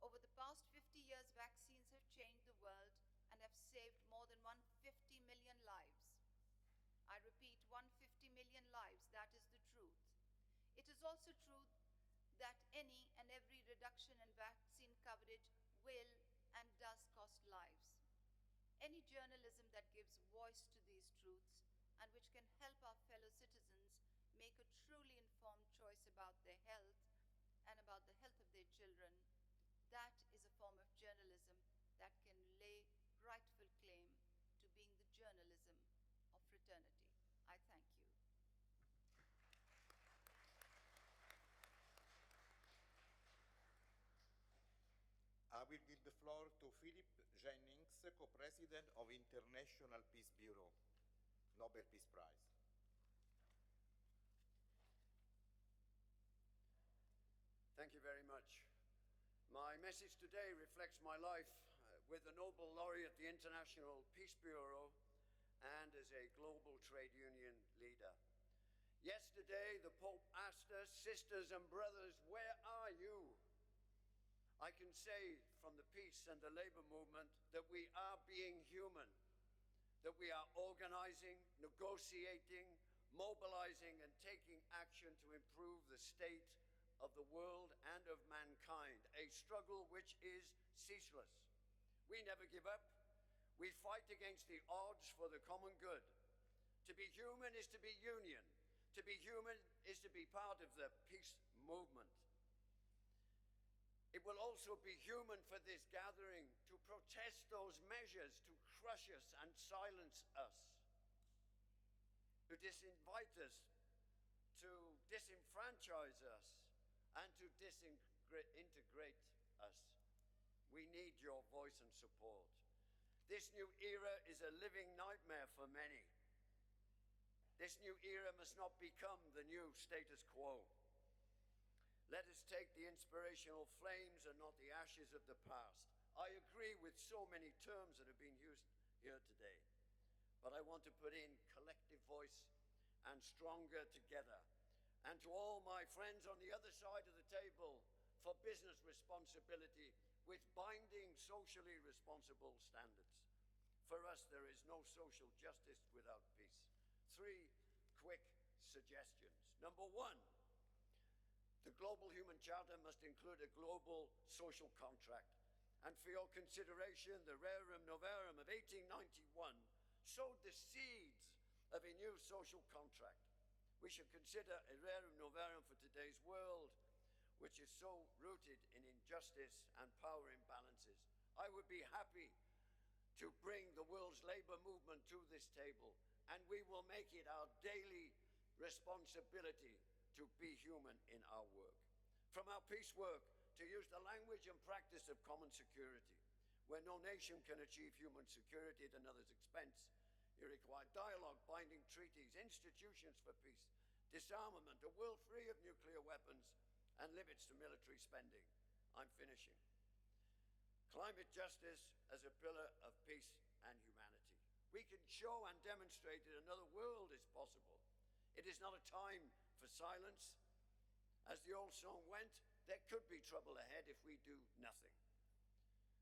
Speaker 19: Over the past 50 years, vaccines have changed the world and have saved more than 150 million lives. I repeat, 150 million lives, that is the truth. It is also true that any and every reduction in vaccine coverage will and does cost lives. Any journalism that gives voice to these truths and which can help our fellow citizens make a truly informed choice about their health and about the health of their children, that is a form of journalism that can lay rightful claim to being the journalism of fraternity. I thank you.
Speaker 1: I will give the floor to Philip Jennings, co-president of International Peace Bureau, Nobel Peace Prize.
Speaker 20: Thank you very much. My message today reflects my life with the Nobel laureate, the International Peace Bureau, and as a global trade union leader. Yesterday, the Pope asked us, sisters and brothers, where are you? I can say from the peace and the labor movement that we are being human, that we are organizing, negotiating, mobilizing, and taking action to improve the state of the world and of mankind, a struggle which is ceaseless. We never give up. We fight against the odds for the common good. To be human is to be union. To be human is to be part of the peace movement. It will also be human for this gathering to protest those measures to crush us and silence us, to disinvite us, to disenfranchise us, and to disintegrate us. We need your voice and support. This new era is a living nightmare for many. This new era must not become the new status quo. Let us take the inspirational flames and not the ashes of the past. I agree with so many terms that have been used here today, but I want to put in collective voice and stronger together. And to all my friends on the other side of the table, for business responsibility with binding socially responsible standards. For us, there is no social justice without peace. 3 quick suggestions. Number 1, The Global Human Charter must include a global social contract. And for your consideration, the Rerum Novarum of 1891 sowed the seeds of a new social contract. We should consider a Rerum Novarum for today's world, which is so rooted in injustice and power imbalances. I would be happy to bring the world's labor movement to this table, and we will make it our daily responsibility to be human in our work. From our peace work, to use the language and practice of common security. Where no nation can achieve human security at another's expense, you require dialogue, binding treaties, institutions for peace, disarmament, a world free of nuclear weapons, and limits to military spending. I'm finishing. Climate justice as a pillar of peace and humanity. We can show and demonstrate that another world is possible. It is not a time for silence. As the old song went, there could be trouble ahead if we do nothing.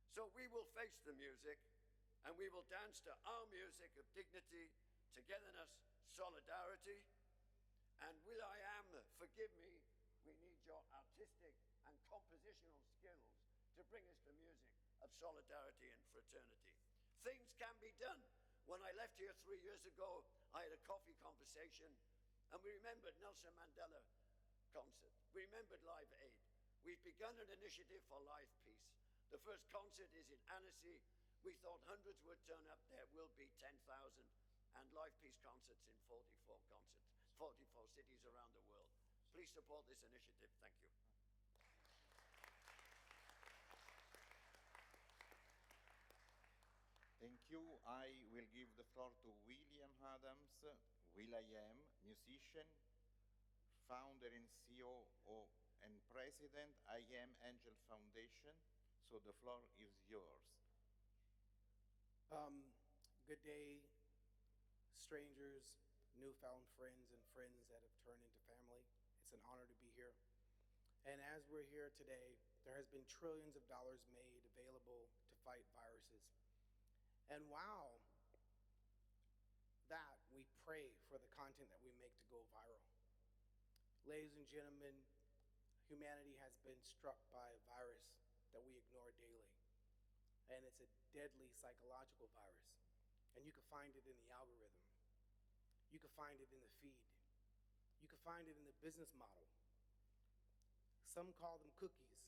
Speaker 20: So we will face the music, and we will dance to our music of dignity, togetherness, solidarity, and will I am, forgive me, we need your artistic and compositional skills to bring us the music of solidarity and fraternity. Things can be done. When I left here 3 years ago, I had a coffee conversation, and we remembered Nelson Mandela concert. We remembered Live Aid. We've begun an initiative for live peace. The first concert is in Annecy. We thought hundreds would turn up. There will be 10,000, and live peace concerts in 44 cities around the world. Please support this initiative. Thank you.
Speaker 1: Thank you. I will give the floor to William Adams, will.i.am, musician, founder and CEO and president, I Am Angel Foundation. So the floor is yours.
Speaker 21: Good day, strangers, newfound friends, and friends that have turned into family. It's an honor to be here. And as we're here today, there has been trillions of dollars made available to fight viruses. And while that, we pray for the content that we make to go viral. Ladies and gentlemen, humanity has been struck by a virus that we ignore daily. And it's a deadly psychological virus. And you can find it in the algorithm. You can find it in the feed. You can find it in the business model. Some call them cookies,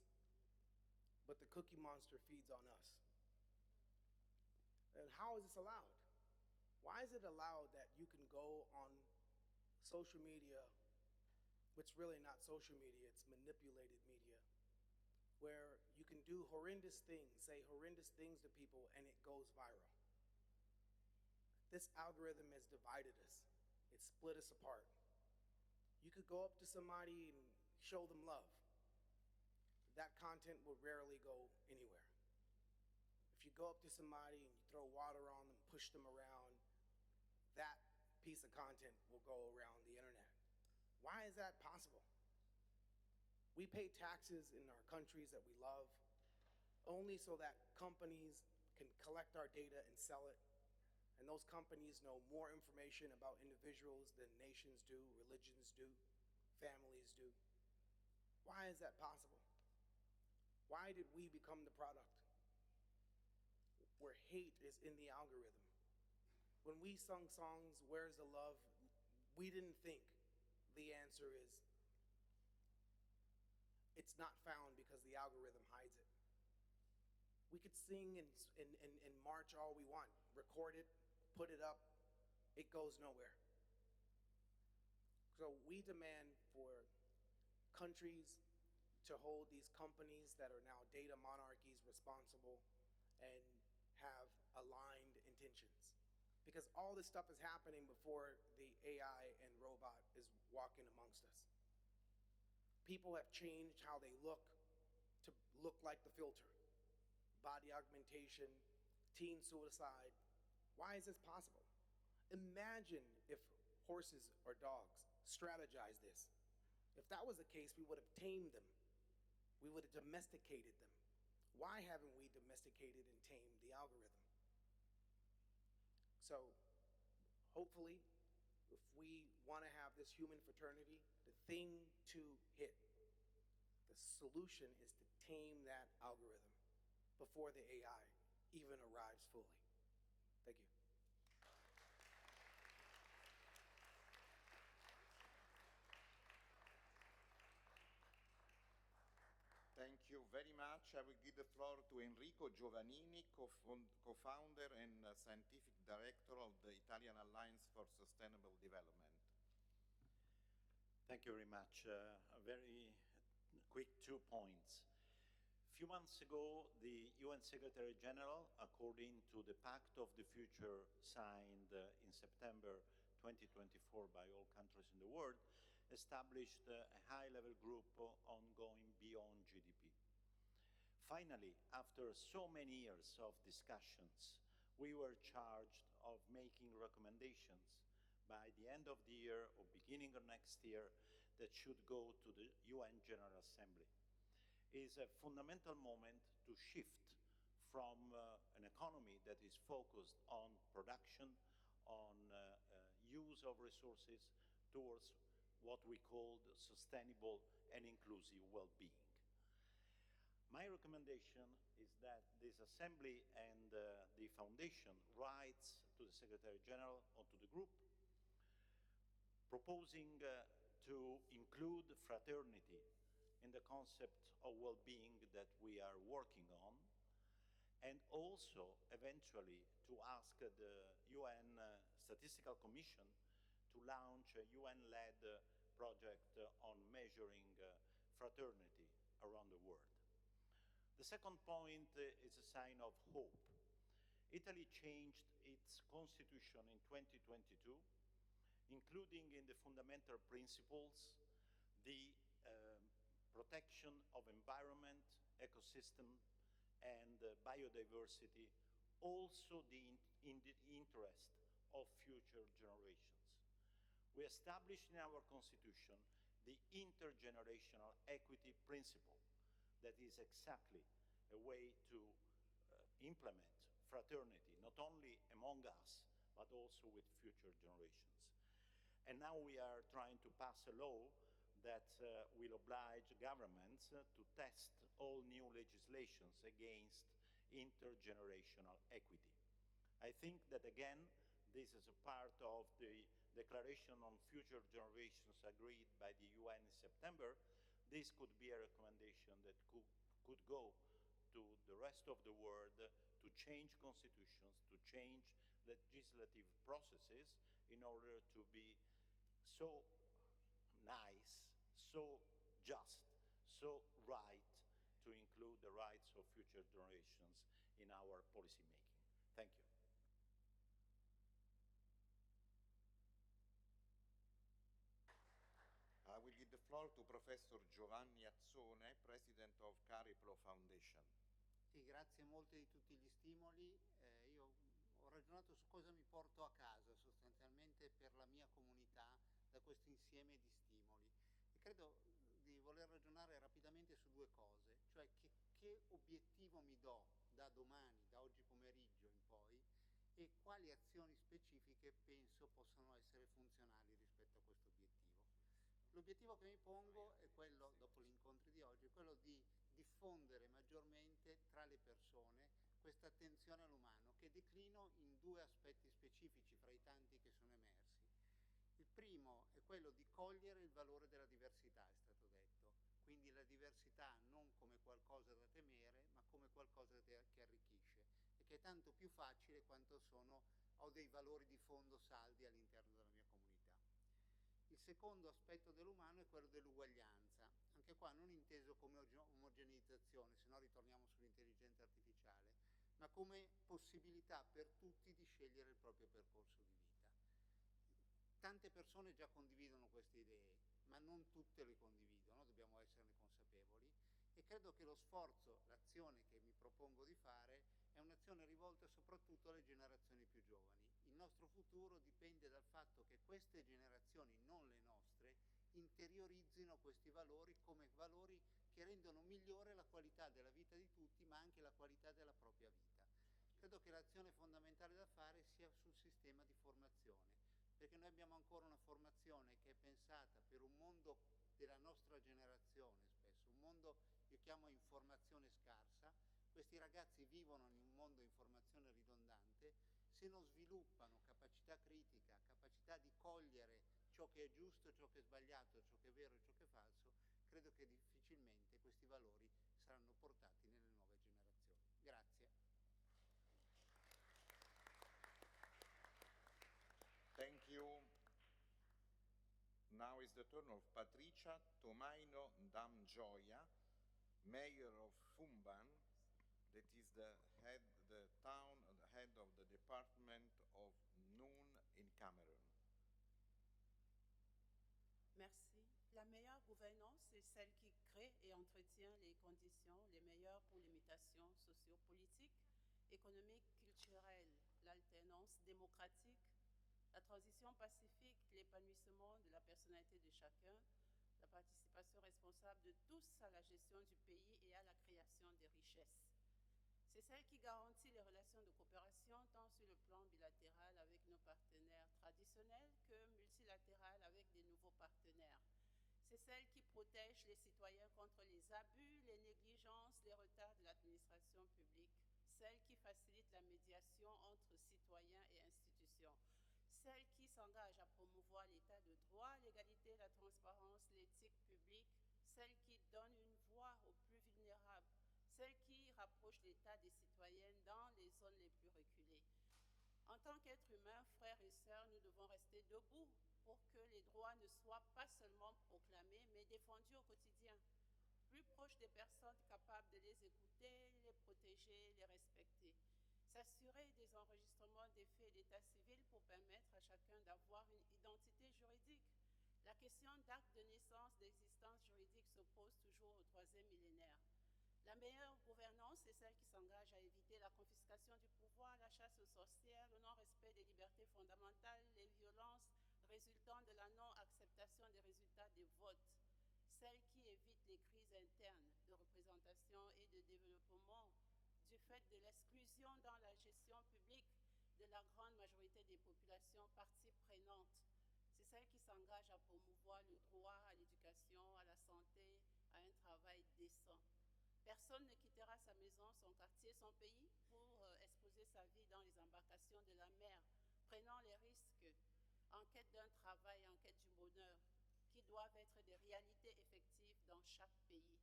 Speaker 21: but the cookie monster feeds on us. And how is this allowed? Why is it allowed that you can go on social media, which really not social media, it's manipulated media, where you can do horrendous things, say horrendous things to people, and it goes viral? This algorithm has divided us. It split us apart. You could go up to somebody and show them love. That content will rarely go anywhere. If you go up to somebody and you throw water on them, push them around, that piece of content will go around the internet. Why is that possible? We pay taxes in our countries that we love only so that companies can collect our data and sell it. And those companies know more information about individuals than nations do, religions do, families do. Why is that possible? Why did we become the product? Where hate is in the algorithm. When we sung songs, Where's the Love, we didn't think the answer is it's not found because the algorithm hides it. We could sing and march all we want, record it, put it up, it goes nowhere. So we demand for countries to hold these companies that are now data monarchies responsible and have aligned intentions. Because all this stuff is happening before the AI and robot is walking amongst us. People have changed how they look to look like the filter. Body augmentation, teen suicide. Why is this possible? Imagine if horses or dogs strategize this. If that was the case, we would have tamed them. We would have domesticated them. Why haven't we domesticated and tamed the algorithm? So, hopefully, if we want to have this human fraternity, the thing to hit The solution is to tame that algorithm before the AI even arrives fully. Thank you.
Speaker 1: Thank you very much. I will give the floor to Enrico Giovannini, co-founder and scientific director of the Italian Alliance for Sustainable Development.
Speaker 2: Thank you very much. A very quick 2 points. A few months ago, the UN Secretary General, according to the Pact of the Future signed in September 2024 by all countries in the world, established a high-level group on going beyond GDP. Finally, after so many years of discussions, we were charged of making recommendations by the end of the year or beginning of next year that should go to the UN General Assembly. It is a fundamental moment to shift from an economy that is focused on production, on use of resources, towards what we call sustainable and inclusive well-being. My recommendation is that this Assembly and the Foundation writes to the Secretary General or to the group, proposing to include fraternity in the concept of well-being that we are working on, and also eventually to ask the UN Statistical Commission to launch a UN-led project on measuring fraternity around the world. The second point is a sign of hope. Italy changed its constitution in 2022, including in the fundamental principles the protection of environment, ecosystem, and biodiversity, also in the interest of future generations. We established in our constitution the intergenerational equity principle that is exactly a way to implement fraternity, not only among us, but also with future generations. And now we are trying to pass a law that will oblige governments to test all new legislations against intergenerational equity. I think that, again, this is a part of the Declaration on Future Generations agreed by the UN in September. This could be a recommendation that could go to the rest of the world to change constitutions, to change legislative processes in order to be so nice, so just, so right to include the rights of future generations in our policy making. Thank you.
Speaker 1: I will give the floor to Professor Giovanni Azzone, President of Cariplo Foundation.
Speaker 22: Sì, grazie molte di tutti gli stimoli. Io ho ragionato su cosa mi porto a casa sostanzialmente per la mia comunità da questo insieme di stimoli. E credo di voler ragionare rapidamente su 2 cose, cioè che obiettivo mi do da domani, da oggi pomeriggio in poi, e quali azioni specifiche penso possano essere funzionali rispetto a questo obiettivo. L'obiettivo che mi pongo è quello, dopo gli incontri di oggi, è quello di diffondere maggiormente tra le persone questa attenzione all'umano, che declino in 2 aspetti specifici fra i tanti che sono emersi. Il primo è quello di cogliere il valore della diversità, è stato detto, quindi la diversità non come qualcosa da temere, ma come qualcosa che arricchisce e che è tanto più facile quanto ho dei valori di fondo saldi all'interno della mia comunità. Il secondo aspetto dell'umano è quello dell'uguaglianza, anche qua non inteso come omogeneizzazione, se no ritorniamo sull'intelligenza artificiale, ma come possibilità per tutti di scegliere il proprio percorso di vita. Tante persone già condividono queste idee, ma non tutte le condividono, dobbiamo esserne consapevoli, e credo che lo sforzo, l'azione che mi propongo di fare è un'azione rivolta soprattutto alle generazioni più giovani. Il nostro futuro dipende dal fatto che queste generazioni, non le nostre, interiorizzino questi valori come valori che rendono migliore la qualità della vita di tutti, ma anche la qualità della propria vita. Credo che l'azione fondamentale da fare sia sul sistema di formazione, perché noi abbiamo ancora una formazione che è pensata per un mondo della nostra generazione spesso, un mondo chiamo informazione scarsa. Questi ragazzi vivono in un mondo di informazione ridondante, se non sviluppano capacità critica, capacità di cogliere ciò che è giusto, ciò che è sbagliato, ciò che è vero e ciò che è falso, credo che difficilmente questi valori saranno portati nelle nuove generazioni. Grazie.
Speaker 1: Thank you. Now is the turn of Patricia Tomaino Damgioia, Mayor of Fumban, that is the head of the Department of Noun in Cameroon.
Speaker 3: Merci. La meilleure gouvernance est celle qui crée et entretient les conditions les meilleures pour les mutations sociopolitiques, économiques, culturelles, l'alternance démocratique, la transition pacifique, l'épanouissement de la personnalité de chacun, la participation responsable de tous à la gestion du pays et à la création des richesses. C'est celle qui garantit les relations de coopération tant sur le plan bilatéral avec nos partenaires traditionnels que multilatéral avec des nouveaux partenaires. C'est celle qui protège les citoyens contre les abus, les négligences, les retards de l'administration publique. Celle qui facilite la médiation entre citoyens et institutions. Celle qui s'engage à promouvoir l'état de droit, l'égalité, la transparence, l'éthique publique. Celle qui donne une voix aux plus vulnérables. Celle qui rapproche l'État des citoyennes dans les zones les plus reculées. En tant qu'êtres humains, frères et sœurs, nous devons rester debout pour que les droits ne soient pas seulement proclamés, mais défendus au quotidien, plus proches des personnes capables de les écouter, les protéger, les respecter. S'assurer des enregistrements des faits d'état civil pour permettre à chacun d'avoir une identité juridique. La question d'acte de naissance, d'existence juridique se pose toujours au 3e millénaire. La meilleure gouvernance est celle qui s'engage à éviter la confiscation du pouvoir, la chasse aux sorcières, le non-respect des libertés fondamentales, les violences résultant de la non-acceptation des résultats des votes. Celle qui évite les crises internes de représentation et de développement du fait de l'exclusion dans la gestion publique de la grande majorité des populations parties prenantes. C'est celle qui s'engage à promouvoir le droit à l'éducation, à la santé, à un travail décent. Personne ne quittera sa maison, son quartier, son pays pour exposer sa vie dans les embarcations de la mer, prenant les risques, en quête d'un travail, en quête du bonheur, qui doivent être des réalités effectives dans chaque pays.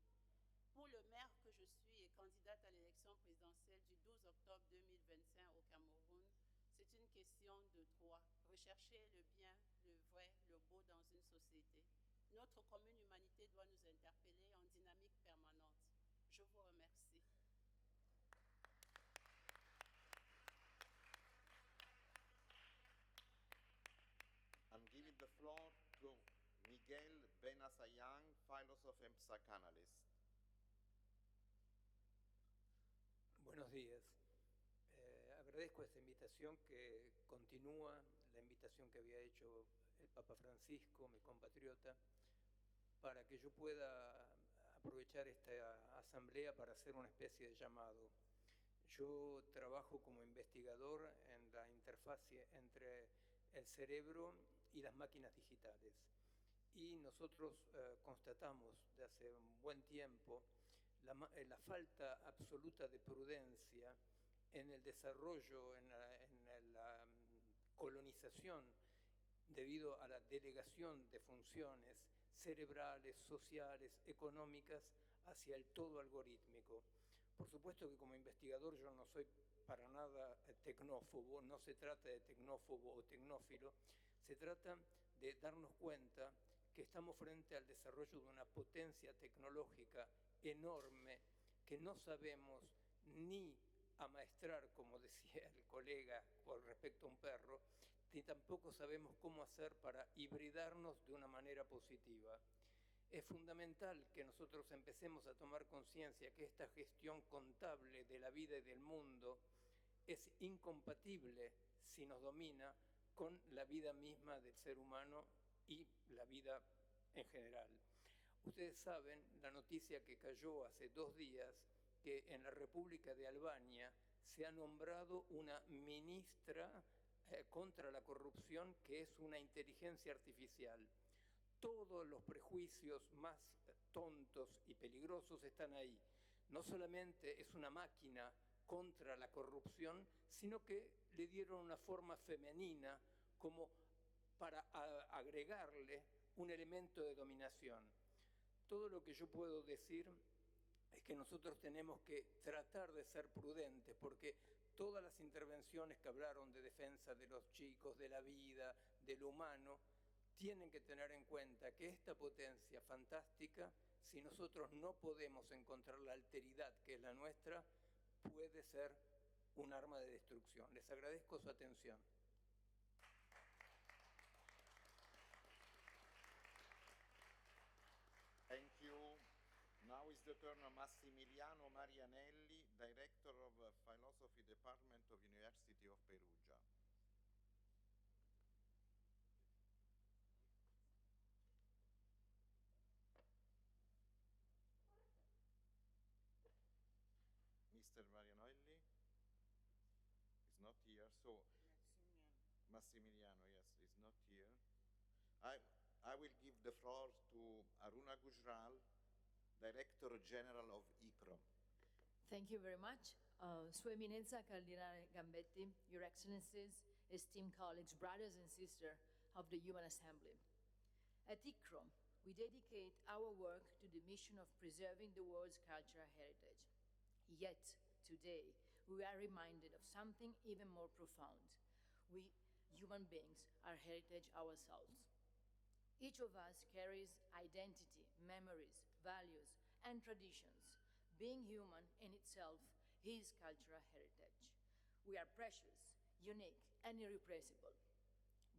Speaker 3: Pour le maire que je suis et candidate à l'élection présidentielle du 12 octobre 2025 au Cameroun, c'est une question de droit. Rechercher le bien, le vrai, le beau dans une société. Notre commune humanité doit nous interpeller en dynamique permanente. Je vous remercie.
Speaker 1: I'm giving the floor to Miguel Benazayán, philosopher and psychanalyst.
Speaker 4: Buenos días. Agradezco esta invitación que continúa, la invitación que había hecho el Papa Francisco, mi compatriota, para que yo pueda aprovechar esta asamblea para hacer una especie de llamado. Yo trabajo como investigador en la interfaz entre el cerebro y las máquinas digitales. Y nosotros constatamos de hace un buen tiempo la falta absoluta de prudencia en el desarrollo, en la colonización, debido a la delegación de funciones cerebrales, sociales, económicas, hacia el todo algorítmico. Por supuesto que como investigador yo no soy para nada tecnófobo, no se trata de tecnófobo o tecnófilo, se trata de darnos cuenta que estamos frente al desarrollo de una potencia tecnológica enorme que no sabemos ni amaestrar, como decía el colega con respecto a un perro, ni tampoco sabemos cómo hacer para hibridarnos de una manera positiva. Es fundamental que nosotros empecemos a tomar conciencia que esta gestión contable de la vida y del mundo es incompatible, si nos domina, con la vida misma del ser humano y la vida en general. Ustedes saben la noticia que cayó hace 2 días, que en la República de Albania se ha nombrado una ministra contra la corrupción, que es una inteligencia artificial. Todos los prejuicios más tontos y peligrosos están ahí. No solamente es una máquina contra la corrupción, sino que le dieron una forma femenina como para agregarle un elemento de dominación. Todo lo que yo puedo decir es que nosotros tenemos que tratar de ser prudentes, porque todas las intervenciones que hablaron de defensa de los chicos, de la vida, de lo humano, tienen que tener en cuenta que esta potencia fantástica, si nosotros no podemos encontrar la alteridad que es la nuestra, puede ser un arma de destrucción. Les agradezco su atención.
Speaker 1: Thank you. Now is the turn of Massimiliano Marianelli, Director of Philosophy Department of University of Perugia. Mr. Marianelli is not here, so Massimiliano, yes, is not here. I will give the floor to Aruna Gujral, Director General of ICROM.
Speaker 5: Thank you very much. Sua Eminenza Cardinale Gambetti, Your Excellencies, esteemed colleagues, brothers and sisters of the Human Assembly. At ICROM, we dedicate our work to the mission of preserving the world's cultural heritage. Yet, today, we are reminded of something even more profound. We, human beings, are heritage ourselves. Each of us carries identity, memories, values, and traditions. Being human in itself is cultural heritage. We are precious, unique, and irrepressible.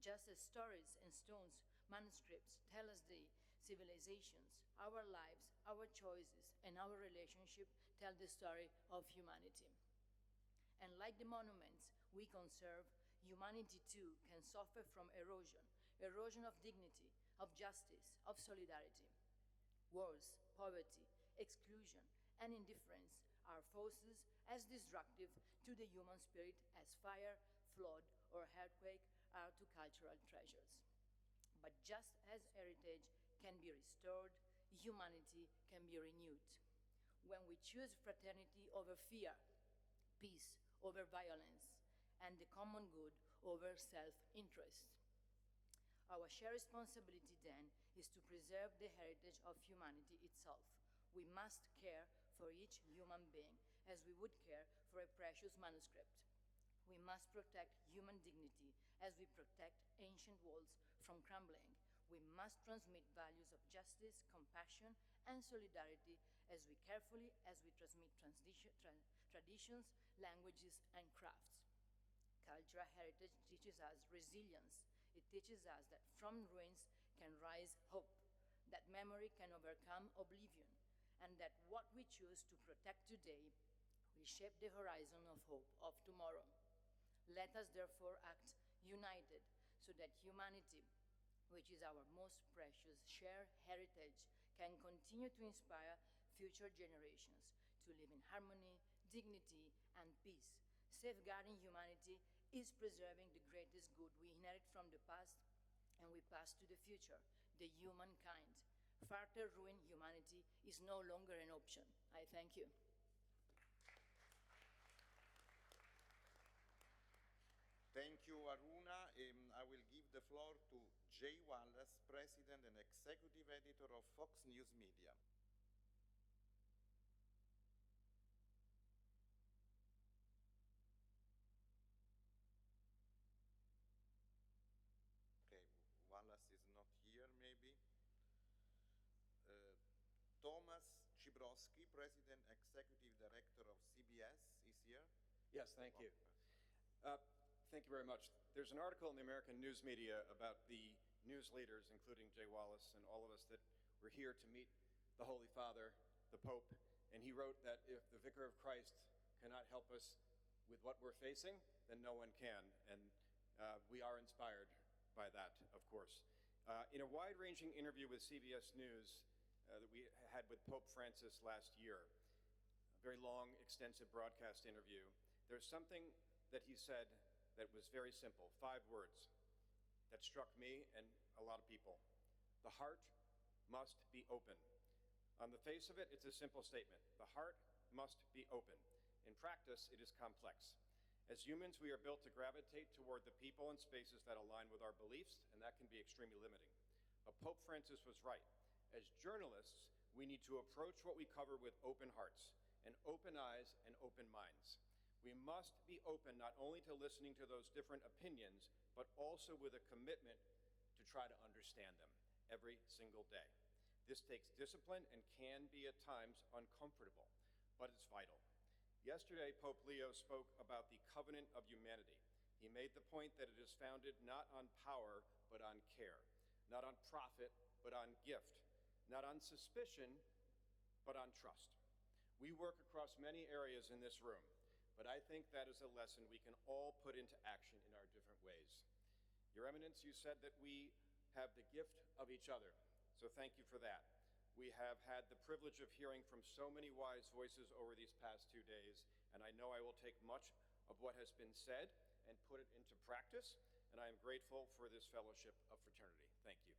Speaker 5: Just as stories and stones, manuscripts tell us the civilizations, our lives, our choices, and our relationship tell the story of humanity. And like the monuments we conserve, humanity too can suffer from erosion, erosion of dignity, of justice, of solidarity. Wars, poverty, exclusion, and indifference are forces as destructive to the human spirit as fire, flood, or earthquake are to cultural treasures. But just as heritage can be restored, humanity can be renewed. When we choose fraternity over fear, peace over violence, and the common good over self-interest. Our shared responsibility then is to preserve the heritage of humanity itself. We must care for each human being as we would care for a precious manuscript. We must protect human dignity as we protect ancient walls from crumbling. We must transmit values of justice, compassion, and solidarity as we carefully as we transmit traditions, languages, and crafts. Cultural heritage teaches us resilience. It teaches us that from ruins can rise hope, that memory can overcome oblivion, and that what we choose to protect today will shape the horizon of hope of tomorrow. Let us therefore act united so that humanity, which is our most precious shared heritage, can continue to inspire future generations to live in harmony, dignity, and peace. Safeguarding humanity is preserving the greatest good we inherit from the past and we pass to the future, the humankind. Further ruin humanity is no longer an option. I thank you.
Speaker 1: Thank you, Aruna. I will give the floor to Jay Wallace, President and Executive Editor of Fox News Media. Okay, Wallace is not here, maybe. Thomas Chibrowski, President, Executive Director of CBS, is here.
Speaker 6: Yes, thank you. Thank you very much. There's an article in the American news media about the news leaders, including Jay Wallace and all of us, that we're here to meet the Holy Father, the Pope, and he wrote that if the Vicar of Christ cannot help us with what we're facing, then no one can, and we are inspired by that, of course. In a wide-ranging interview with CBS News that we had with Pope Francis last year, a very long, extensive broadcast interview, there's something that he said that was very simple, 5 words, that struck me and a lot of people. The heart must be open. On the face of it, it's a simple statement. The heart must be open. In practice, it is complex. As humans, we are built to gravitate toward the people and spaces that align with our beliefs, and that can be extremely limiting. But Pope Francis was right. As journalists, we need to approach what we cover with open hearts and open eyes and open minds. We must be open not only to listening to those different opinions, but also with a commitment to try to understand them every single day. This takes discipline and can be at times uncomfortable, but it's vital. Yesterday, Pope Leo spoke about the covenant of humanity. He made the point that it is founded not on power, but on care, not on profit, but on gift, not on suspicion, but on trust. We work across many areas in this room, but I think that is a lesson we can all put into action in our different ways. Your Eminence, you said that we have the gift of each other, so thank you for that. We have had the privilege of hearing from so many wise voices over these past 2 days, and I know I will take much of what has been said and put it into practice, and I am grateful for this fellowship of fraternity. Thank you.